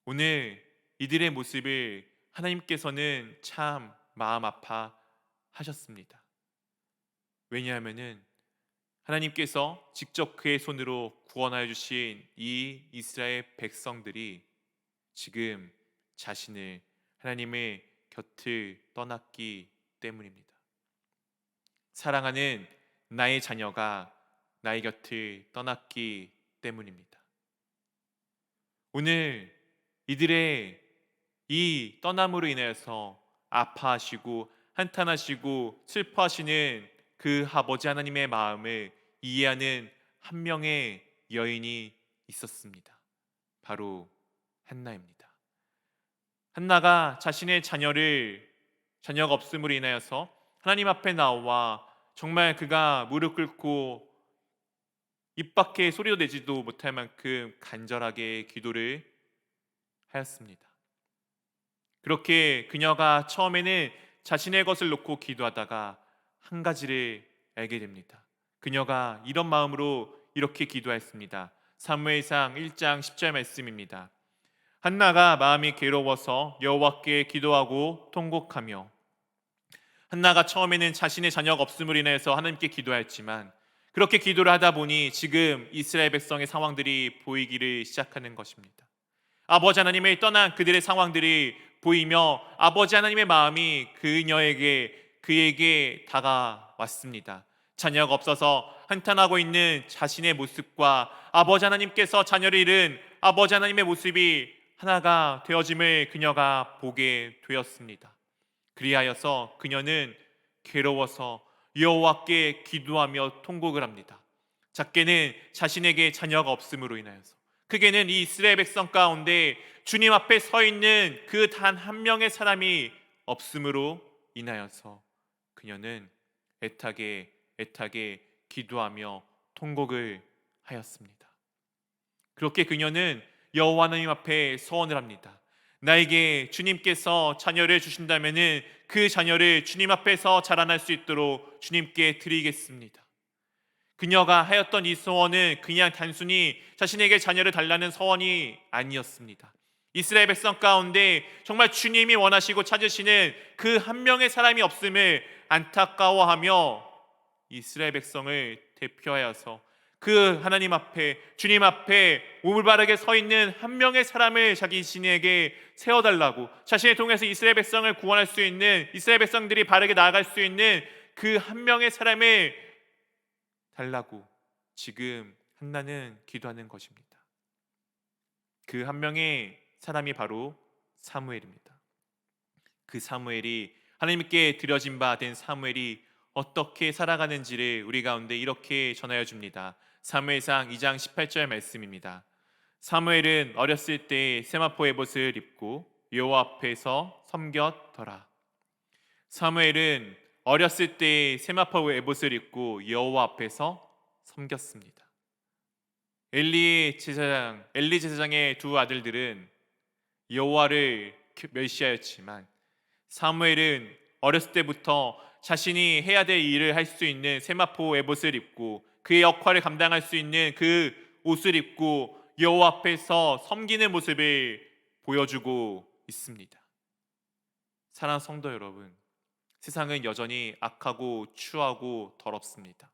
S1: 오늘 이들의 모습을 하나님께서는 참 마음 아파하셨습니다. 왜냐하면은 하나님께서 직접 그의 손으로 구원하여 주신 이 이스라엘 백성들이 지금 자신을 하나님의 곁을 떠났기 때문입니다. 사랑하는 나의 자녀가 나의 곁을 떠났기 때문입니다. 오늘 이들의 이 떠남으로 인해서 아파하시고 한탄하시고 슬퍼하시는 그 아버지 하나님의 마음을 이해하는 한 명의 여인이 있었습니다. 바로 한나입니다. 한나가 자신의 자녀가 없음으로 인하여서 하나님 앞에 나와 정말 그가 무릎 꿇고 입 밖에 소리도 내지도 못할 만큼 간절하게 기도를 하였습니다. 그렇게 그녀가 처음에는 자신의 것을 놓고 기도하다가 한 가지를 알게 됩니다. 그녀가 이런 마음으로 이렇게 기도했습니다. 사무엘상 1장 10절 말씀입니다. 한나가 마음이 괴로워서 여호와께 기도하고 통곡하며, 한나가 처음에는 자신의 자녀가 없음으로 인해서 하나님께 기도하였지만 그렇게 기도를 하다 보니 지금 이스라엘 백성의 상황들이 보이기를 시작하는 것입니다. 아버지 하나님을 떠난 그들의 상황들이 보이며 아버지 하나님의 마음이 그에게 다가왔습니다. 자녀가 없어서 한탄하고 있는 자신의 모습과 아버지 하나님께서 자녀를 잃은 아버지 하나님의 모습이 하나가 되어짐을 그녀가 보게 되었습니다. 그리하여서 그녀는 괴로워서 여호와께 기도하며 통곡을 합니다. 작게는 자신에게 자녀가 없음으로 인하여서, 크게는 이 이스라엘 백성 가운데 주님 앞에 서 있는 그 단 한 명의 사람이 없음으로 인하여서 그녀는 애타게 기도하며 통곡을 하였습니다. 그렇게 그녀는 여호와 하나님 앞에 서원을 합니다. 나에게 주님께서 자녀를 주신다면은 그 자녀를 주님 앞에서 자라날 수 있도록 주님께 드리겠습니다. 그녀가 하였던 이 소원은 그냥 단순히 자신에게 자녀를 달라는 소원이 아니었습니다. 이스라엘 백성 가운데 정말 주님이 원하시고 찾으시는 그 한 명의 사람이 없음을 안타까워하며 이스라엘 백성을 대표하여서 그 하나님 앞에, 주님 앞에 올바르게 서 있는 한 명의 사람을 자기 자신에게 세워달라고, 자신을 통해서 이스라엘 백성을 구원할 수 있는, 이스라엘 백성들이 바르게 나아갈 수 있는 그 한 명의 사람을 달라고 지금 한나는 기도하는 것입니다. 그 한 명의 사람이 바로 사무엘입니다. 그 사무엘이, 하나님께 드려진 바 된 사무엘이 어떻게 살아가는지를 우리 가운데 이렇게 전하여 줍니다. 사무엘상 2장 18절 말씀입니다. 사무엘은 어렸을 때 세마포 에봇을 입고 여호와 앞에서 섬겼더라. 사무엘은 어렸을 때 세마포 에봇을 입고 여호와 앞에서 섬겼습니다. 엘리 제사장의 두 아들들은 여호와를 멸시하였지만 사무엘은 어렸을 때부터 자신이 해야 될 일을 할 수 있는 세마포 에봇을 입고 그의 역할을 감당할 수 있는 그 옷을 입고 여호와 앞에서 섬기는 모습을 보여주고 있습니다. 사랑하는 성도 여러분, 세상은 여전히 악하고 추하고 더럽습니다.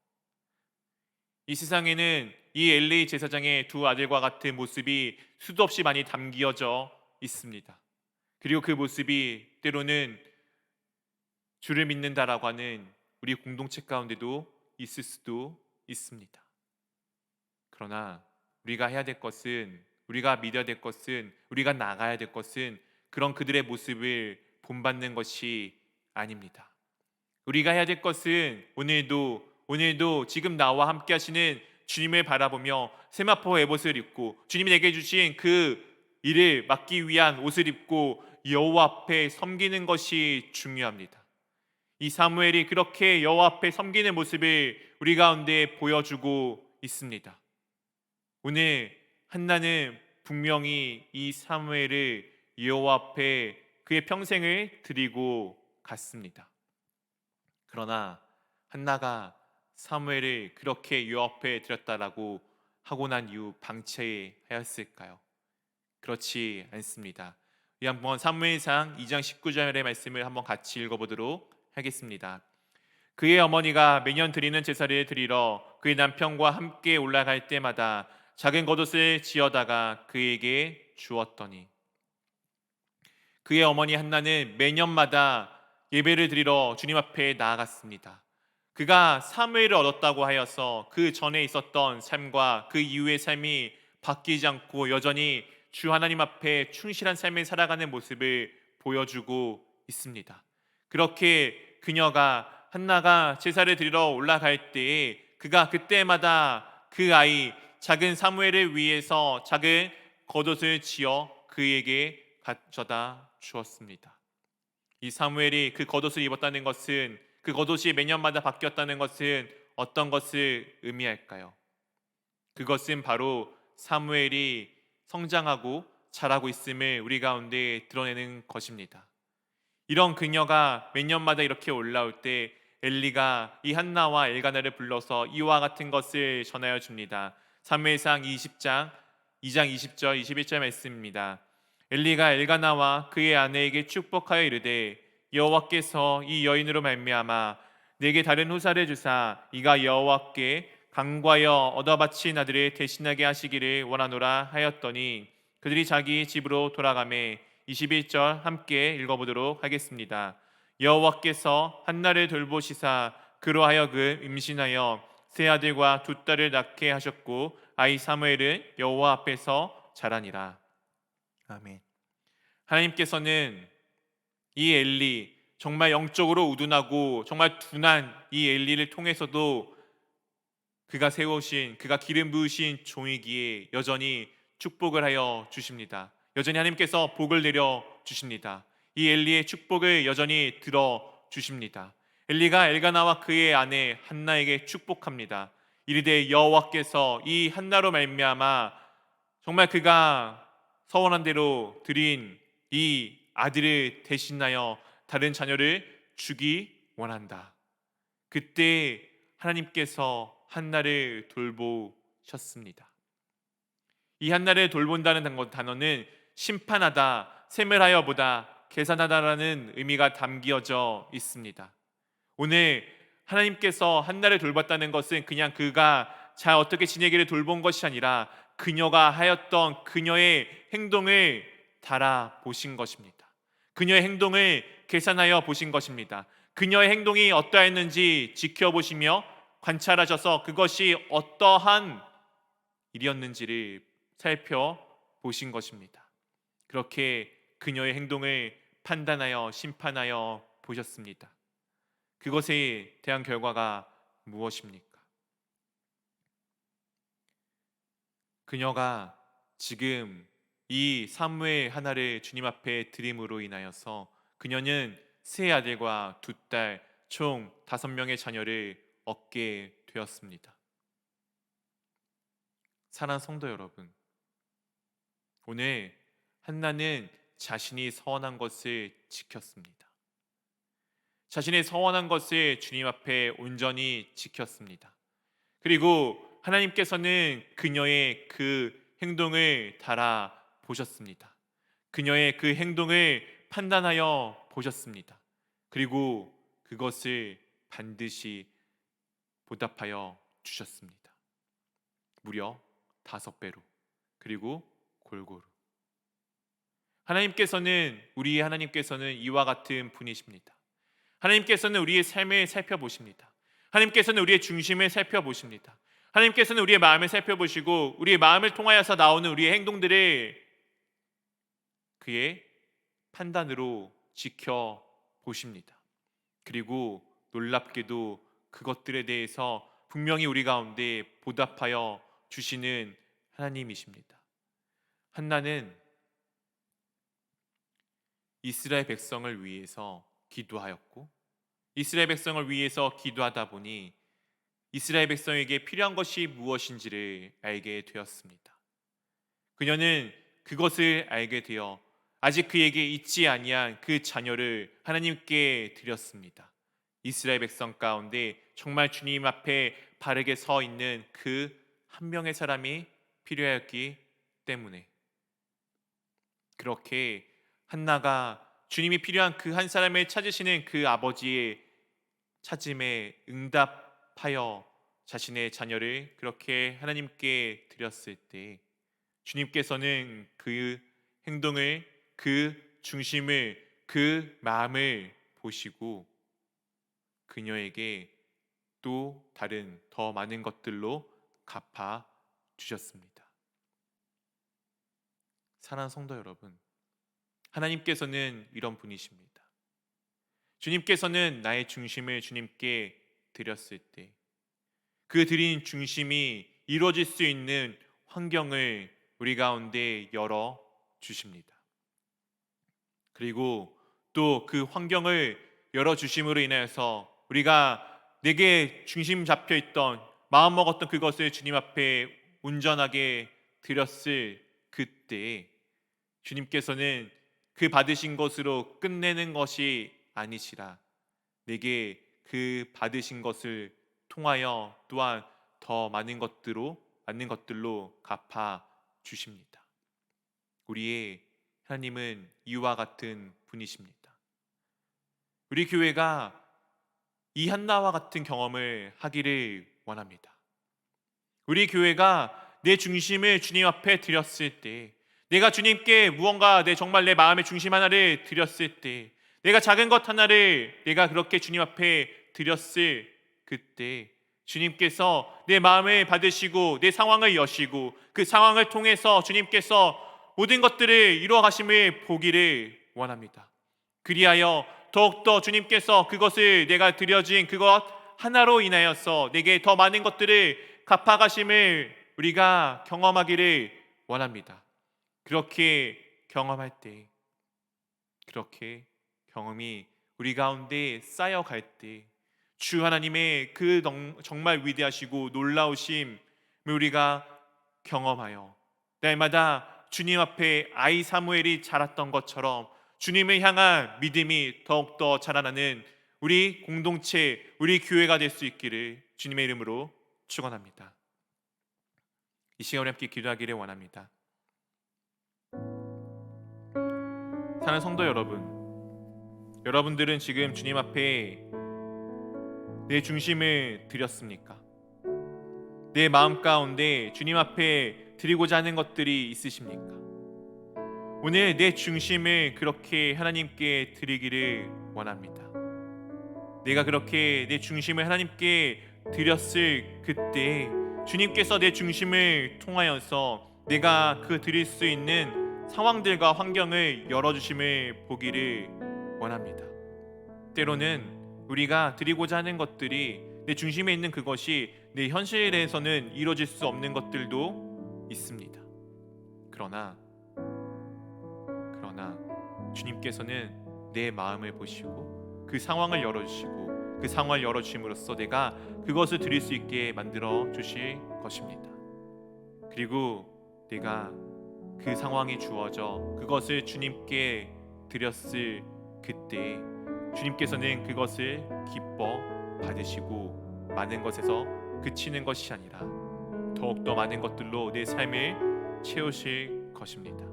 S1: 이 세상에는 이 엘리 제사장의 두 아들과 같은 모습이 수도 없이 많이 담겨져 있습니다. 그리고 그 모습이 때로는 주를 믿는다라고 하는 우리 공동체 가운데도 있을 수도 있습니다. 그러나 우리가 해야 될 것은, 우리가 믿어야 될 것은, 우리가 나가야 될 것은 그런 그들의 모습을 본받는 것이 아닙니다. 우리가 해야 될 것은 오늘도 지금 나와 함께 하시는 주님을 바라보며 세마포 에봇을 입고 주님이 내게 주신 그 일을 맡기 위한 옷을 입고 여호와 앞에 섬기는 것이 중요합니다. 이 사무엘이 그렇게 여호와 앞에 섬기는 모습을 우리 가운데 보여주고 있습니다. 오늘 한나는 분명히 이 사무엘을 여호와 앞에 그의 평생을 드리고 갔습니다. 그러나 한나가 사무엘을 그렇게 여호와 앞에 드렸다라고 하고 난 이후 방치하였을까요? 그렇지 않습니다. 우리 한번 사무엘상 2장 19절의 말씀을 한번 같이 읽어보도록 하겠습니다. 그의 어머니가 매년 드리는 제사를 드리러 그의 남편과 함께 올라갈 때마다 작은 겉옷을 지어다가 그에게 주었더니, 그의 어머니 한나는 매년마다 예배를 드리러 주님 앞에 나아갔습니다. 그가 사무엘을 얻었다고 하여서 그 전에 있었던 삶과 그 이후의 삶이 바뀌지 않고 여전히 주 하나님 앞에 충실한 삶을 살아가는 모습을 보여주고 있습니다. 그렇게 그녀가 한나가 제사를 드리러 올라갈 때에 그가 그때마다 그 아이 작은 사무엘을 위해서 작은 겉옷을 지어 그에게 가져다 주었습니다. 이 사무엘이 그 겉옷을 입었다는 것은, 그 겉옷이 매년마다 바뀌었다는 것은 어떤 것을 의미할까요? 그것은 바로 사무엘이 성장하고 자라고 있음을 우리 가운데 드러내는 것입니다. 이런 그녀가 매년마다 이렇게 올라올 때 엘리가 이 한나와 엘가나를 불러서 이와 같은 것을 전하여 줍니다. 사무엘상 20장 2장 20절 21절 말씀입니다. 엘리가 엘가나와 그의 아내에게 축복하여 이르되 여호와께서 이 여인으로 말미암아 내게 다른 후사를 주사 이가 여호와께 간과하여 얻어 바친 아들을 대신하게 하시기를 원하노라 하였더니 그들이 자기 집으로 돌아가매 21절 함께 읽어보도록 하겠습니다. 여호와께서 한나를 돌보시사 그로 하여금 임신하여 세 아들과 두 딸을 낳게 하셨고 아이 사무엘은 여호와 앞에서 자라니라. 아멘. 하나님께서는 이 엘리, 정말 영적으로 우둔하고 정말 둔한 이 엘리를 통해서도 그가 세우신, 그가 기름 부으신 종이기에 여전히 축복을 하여 주십니다. 여전히 하나님께서 복을 내려 주십니다. 이 엘리의 축복을 여전히 들어 주십니다. 엘리가 엘가나와 그의 아내 한나에게 축복합니다. 이르되 여호와께서 이 한나로 말미암아 정말 그가 서원한 대로 드린 이 아들을 대신하여 다른 자녀를 주기 원한다. 그때 하나님께서 한나를 돌보셨습니다. 이 한나를 돌본다는 단어는 심판하다, 세멸하여보다, 계산하다라는 의미가 담겨져 있습니다. 오늘 하나님께서 한나를 돌봤다는 것은 그냥 그가 잘 어떻게 지내기를 돌본 것이 아니라 그녀가 하였던 그녀의 행동을 달아보신 것입니다. 그녀의 행동을 계산하여 보신 것입니다. 그녀의 행동이 어떠했는지 지켜보시며 관찰하셔서 그것이 어떠한 일이었는지를 살펴보신 것입니다. 그렇게 그녀의 행동을 판단하여 심판하여 보셨습니다. 그것에 대한 결과가 무엇입니까? 그녀가 지금 이 사무엘 하나를 주님 앞에 드림으로 인하여서 그녀는 세 아들과 두 딸, 총 5명의 자녀를 얻게 되었습니다. 사랑하는 성도 여러분, 오늘 한나는 자신이 서원한 것을 지켰습니다. 자신의 서원한 것을 주님 앞에 온전히 지켰습니다. 그리고 하나님께서는 그녀의 그 행동을 달아보셨습니다. 그녀의 그 행동을 판단하여 보셨습니다. 그리고 그것을 반드시 보답하여 주셨습니다. 무려 5배로, 그리고 골고루. 하나님께서는 이와 같은 분이십니다. 하나님께서는 우리의 삶을 살펴보십니다. 하나님께서는 우리의 중심을 살펴보십니다. 하나님께서는 우리의 마음을 살펴보시고 우리의 마음을 통하여서 나오는 우리의 행동들을 그의 판단으로 지켜보십니다. 그리고 놀랍게도 그것들에 대해서 분명히 우리 가운데 보답하여 주시는 하나님이십니다. 한나는 이스라엘 백성을 위해서 기도하였고, 이스라엘 백성을 위해서 기도하다 보니 이스라엘 백성에게 필요한 것이 무엇인지를 알게 되었습니다. 그녀는 그것을 알게 되어 아직 그에게 있지 아니한 그 자녀를 하나님께 드렸습니다. 이스라엘 백성 가운데 정말 주님 앞에 바르게 서 있는 그 한 명의 사람이 필요했기 때문에, 그렇게 한나가 주님이 필요한 그 한 사람을 찾으시는 그 아버지의 찾음에 응답하여 자신의 자녀를 그렇게 하나님께 드렸을 때, 주님께서는 그 행동을, 그 중심을, 그 마음을 보시고 그녀에게 또 다른 더 많은 것들로 갚아 주셨습니다. 사랑하는 성도 여러분, 하나님께서는 이런 분이십니다. 주님께서는 나의 중심을 주님께 드렸을 때 그 드린 중심이 이루어질 수 있는 환경을 우리 가운데 열어 주십니다. 그리고 또 그 환경을 열어 주심으로 인하여서 우리가 내게 중심 잡혀 있던, 마음 먹었던 그것을 주님 앞에 온전하게 드렸을 그때 주님께서는 그 받으신 것으로 끝내는 것이 아니시라 내게 그 받으신 것을 통하여 또한 더 많은 것들로 갚아 주십니다. 우리의 하나님은 이와 같은 분이십니다. 우리 교회가 이 한나와 같은 경험을 하기를 원합니다. 우리 교회가 내 중심을 주님 앞에 드렸을 때, 내가 주님께 무언가 정말 내 마음의 중심 하나를 드렸을 때, 내가 작은 것 하나를 내가 그렇게 주님 앞에 드렸을 그때 주님께서 내 마음을 받으시고 내 상황을 여시고 그 상황을 통해서 주님께서 모든 것들을 이루어 가심을 보기를 원합니다. 그리하여 더욱더 주님께서 그것을 내가 드려진 그것 하나로 인하여서 내게 더 많은 것들을 갚아가심을 우리가 경험하기를 원합니다. 그렇게 경험할 때, 그렇게 경험이 우리 가운데 쌓여갈 때 주 하나님의 그 정말 위대하시고 놀라우심을 우리가 경험하여 날마다 주님 앞에 아이 사무엘이 자랐던 것처럼 주님을 향한 믿음이 더욱더 자라나는 우리 공동체, 우리 교회가 될 수 있기를 주님의 이름으로 축원합니다. 이 시간 우리 함께 기도하기를 원합니다. 사랑하는 성도 여러분, 여러분들은 지금 주님 앞에 내 중심을 드렸습니까? 내 마음 가운데 주님 앞에 드리고자 하는 것들이 있으십니까? 오늘 내 중심을 그렇게 하나님께 드리기를 원합니다. 내가 그렇게 내 중심을 하나님께 드렸을 그때 주님께서 내 중심을 통하여서 내가 그 드릴 수 있는 상황들과 환경을 열어주심을 보기를 원합니다. 때로는 우리가 드리고자 하는 것들이 내 중심에 있는 그것이 내 현실에서는 이루어질 수 없는 것들도 있습니다. 그러나 주님께서는 내 마음을 보시고 그 상황을 열어주시고 그 상황을 열어주심으로써 내가 그것을 드릴 수 있게 만들어 주실 것입니다. 그리고 내가 그 상황이 주어져 그것을 주님께 드렸을 그때 주님께서는 그것을 기뻐 받으시고 많은 것에서 그치는 것이 아니라 더욱더 많은 것들로 내 삶을 채우실 것입니다.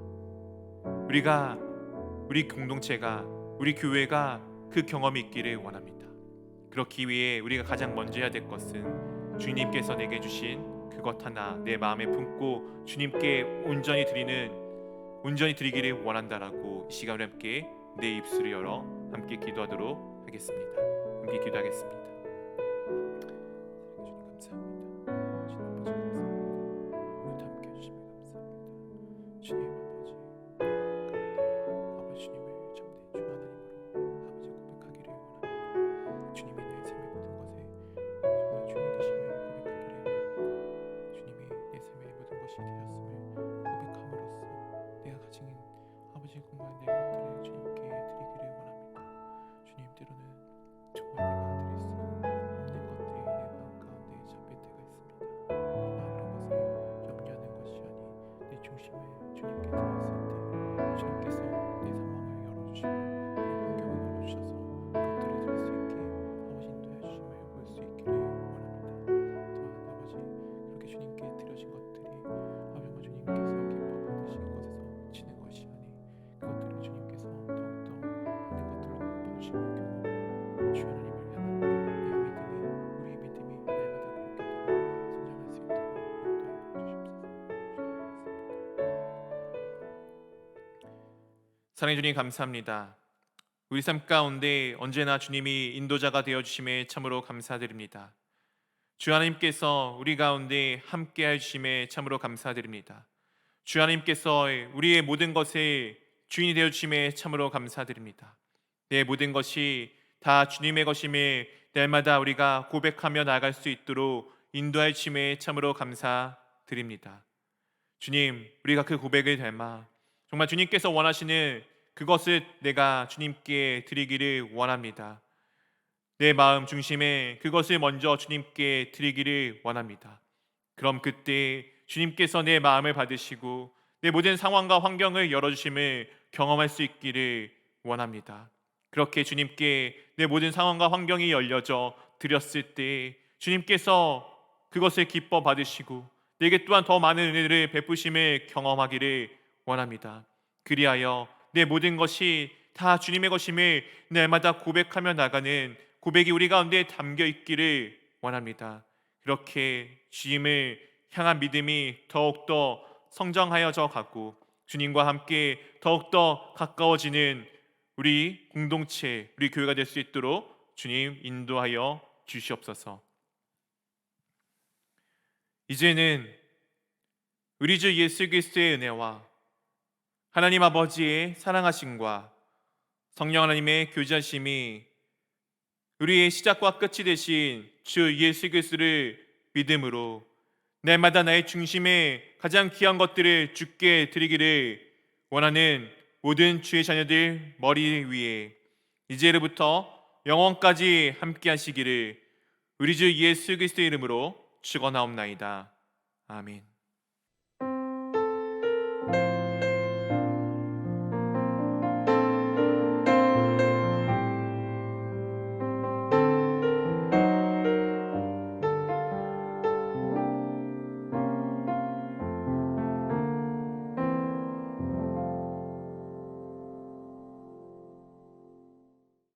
S1: 우리 공동체가, 우리 교회가 그 경험이 있기를 원합니다. 그렇기 위해 우리가 가장 먼저 해야 될 것은 주님께서 내게 주신 그것 하나 내 마음에 품고 주님께 온전히 드리기를 원한다라고 이 시간을 함께 내 입술을 열어 함께 기도하도록 하겠습니다. 함께 기도하겠습니다. 주님 아버지 감사합니다. 주님 주님의 내 삶의 모든 것에 정말 주님 되심을 고백하기를 원합니다. 주님이 내 삶의 모든 것이 되었음을 고백함으로써 내가 가진 아버지 정말 내 것들을 주님께 드리기를 원합니다. 주님 때로는 정말 내가 드릴 수 없는 것들이 내 마음 가운데 잡힐 때가 있습니다. 그러나 그런 것에 염려하는 것이 아니 내 중심을 주님께 드렸을 때 주님께서 내 상황을 열어주시고 내 환경을 열어주셔서 그것들을 들 수 있게 아버지 인도해 주심을 볼 수 있기를 원합니다. 또한 아버지 그렇게 주님께 드려진 것들이 아버지 주님께서 기뻐 받으신 것에서 그치는 것이 아니 그것들을 주님께서 더욱더 많은 것들로 봐주시는 경험 주 하나님을 향한 우리의 믿음이 날마다 그렇게 성장할 수 있도록 인도해 주십소서. 사랑해 주님 감사합니다. 우리 삶 가운데 언제나 주님이 인도자가 되어주심에 참으로 감사드립니다. 주 하나님께서 우리 가운데 함께 해주심에 참으로 감사드립니다. 주 하나님께서 우리의 모든 것의 주인이 되어주심에 참으로 감사드립니다. 내 모든 것이 다 주님의 것임을 날마다 우리가 고백하며 나아갈 수 있도록 인도해 주심에 참으로 감사드립니다. 주님, 우리가 그 고백을 닮아 정말 주님께서 원하시는 그것을 내가 주님께 드리기를 원합니다. 내 마음 중심에 그것을 먼저 주님께 드리기를 원합니다. 그럼 그때 주님께서 내 마음을 받으시고 내 모든 상황과 환경을 열어주심을 경험할 수 있기를 원합니다. 그렇게 주님께 내 모든 상황과 환경이 열려져 드렸을 때 주님께서 그것을 기뻐 받으시고 내게 또한 더 많은 은혜를 베푸심을 경험하기를 원합니다. 그리하여 내 모든 것이 다 주님의 것임을 날마다 고백하며 나가는 고백이 우리 가운데 담겨 있기를 원합니다. 그렇게 주님을 향한 믿음이 더욱더 성장하여져 가고 주님과 함께 더욱더 가까워지는 우리 공동체, 우리 교회가 될 수 있도록 주님 인도하여 주시옵소서. 이제는 우리 주 예수 그리스도의 은혜와 하나님 아버지의 사랑하심과 성령 하나님의 교제하심이 우리의 시작과 끝이 되신 주 예수 그리스도를 믿음으로 날마다 나의 중심에 가장 귀한 것들을 주께 드리기를 원하는 모든 주의 자녀들 머리 위에 이제로부터 영원까지 함께 하시기를 우리 주 예수 그리스도의 이름으로 축원하옵나이다. 아멘.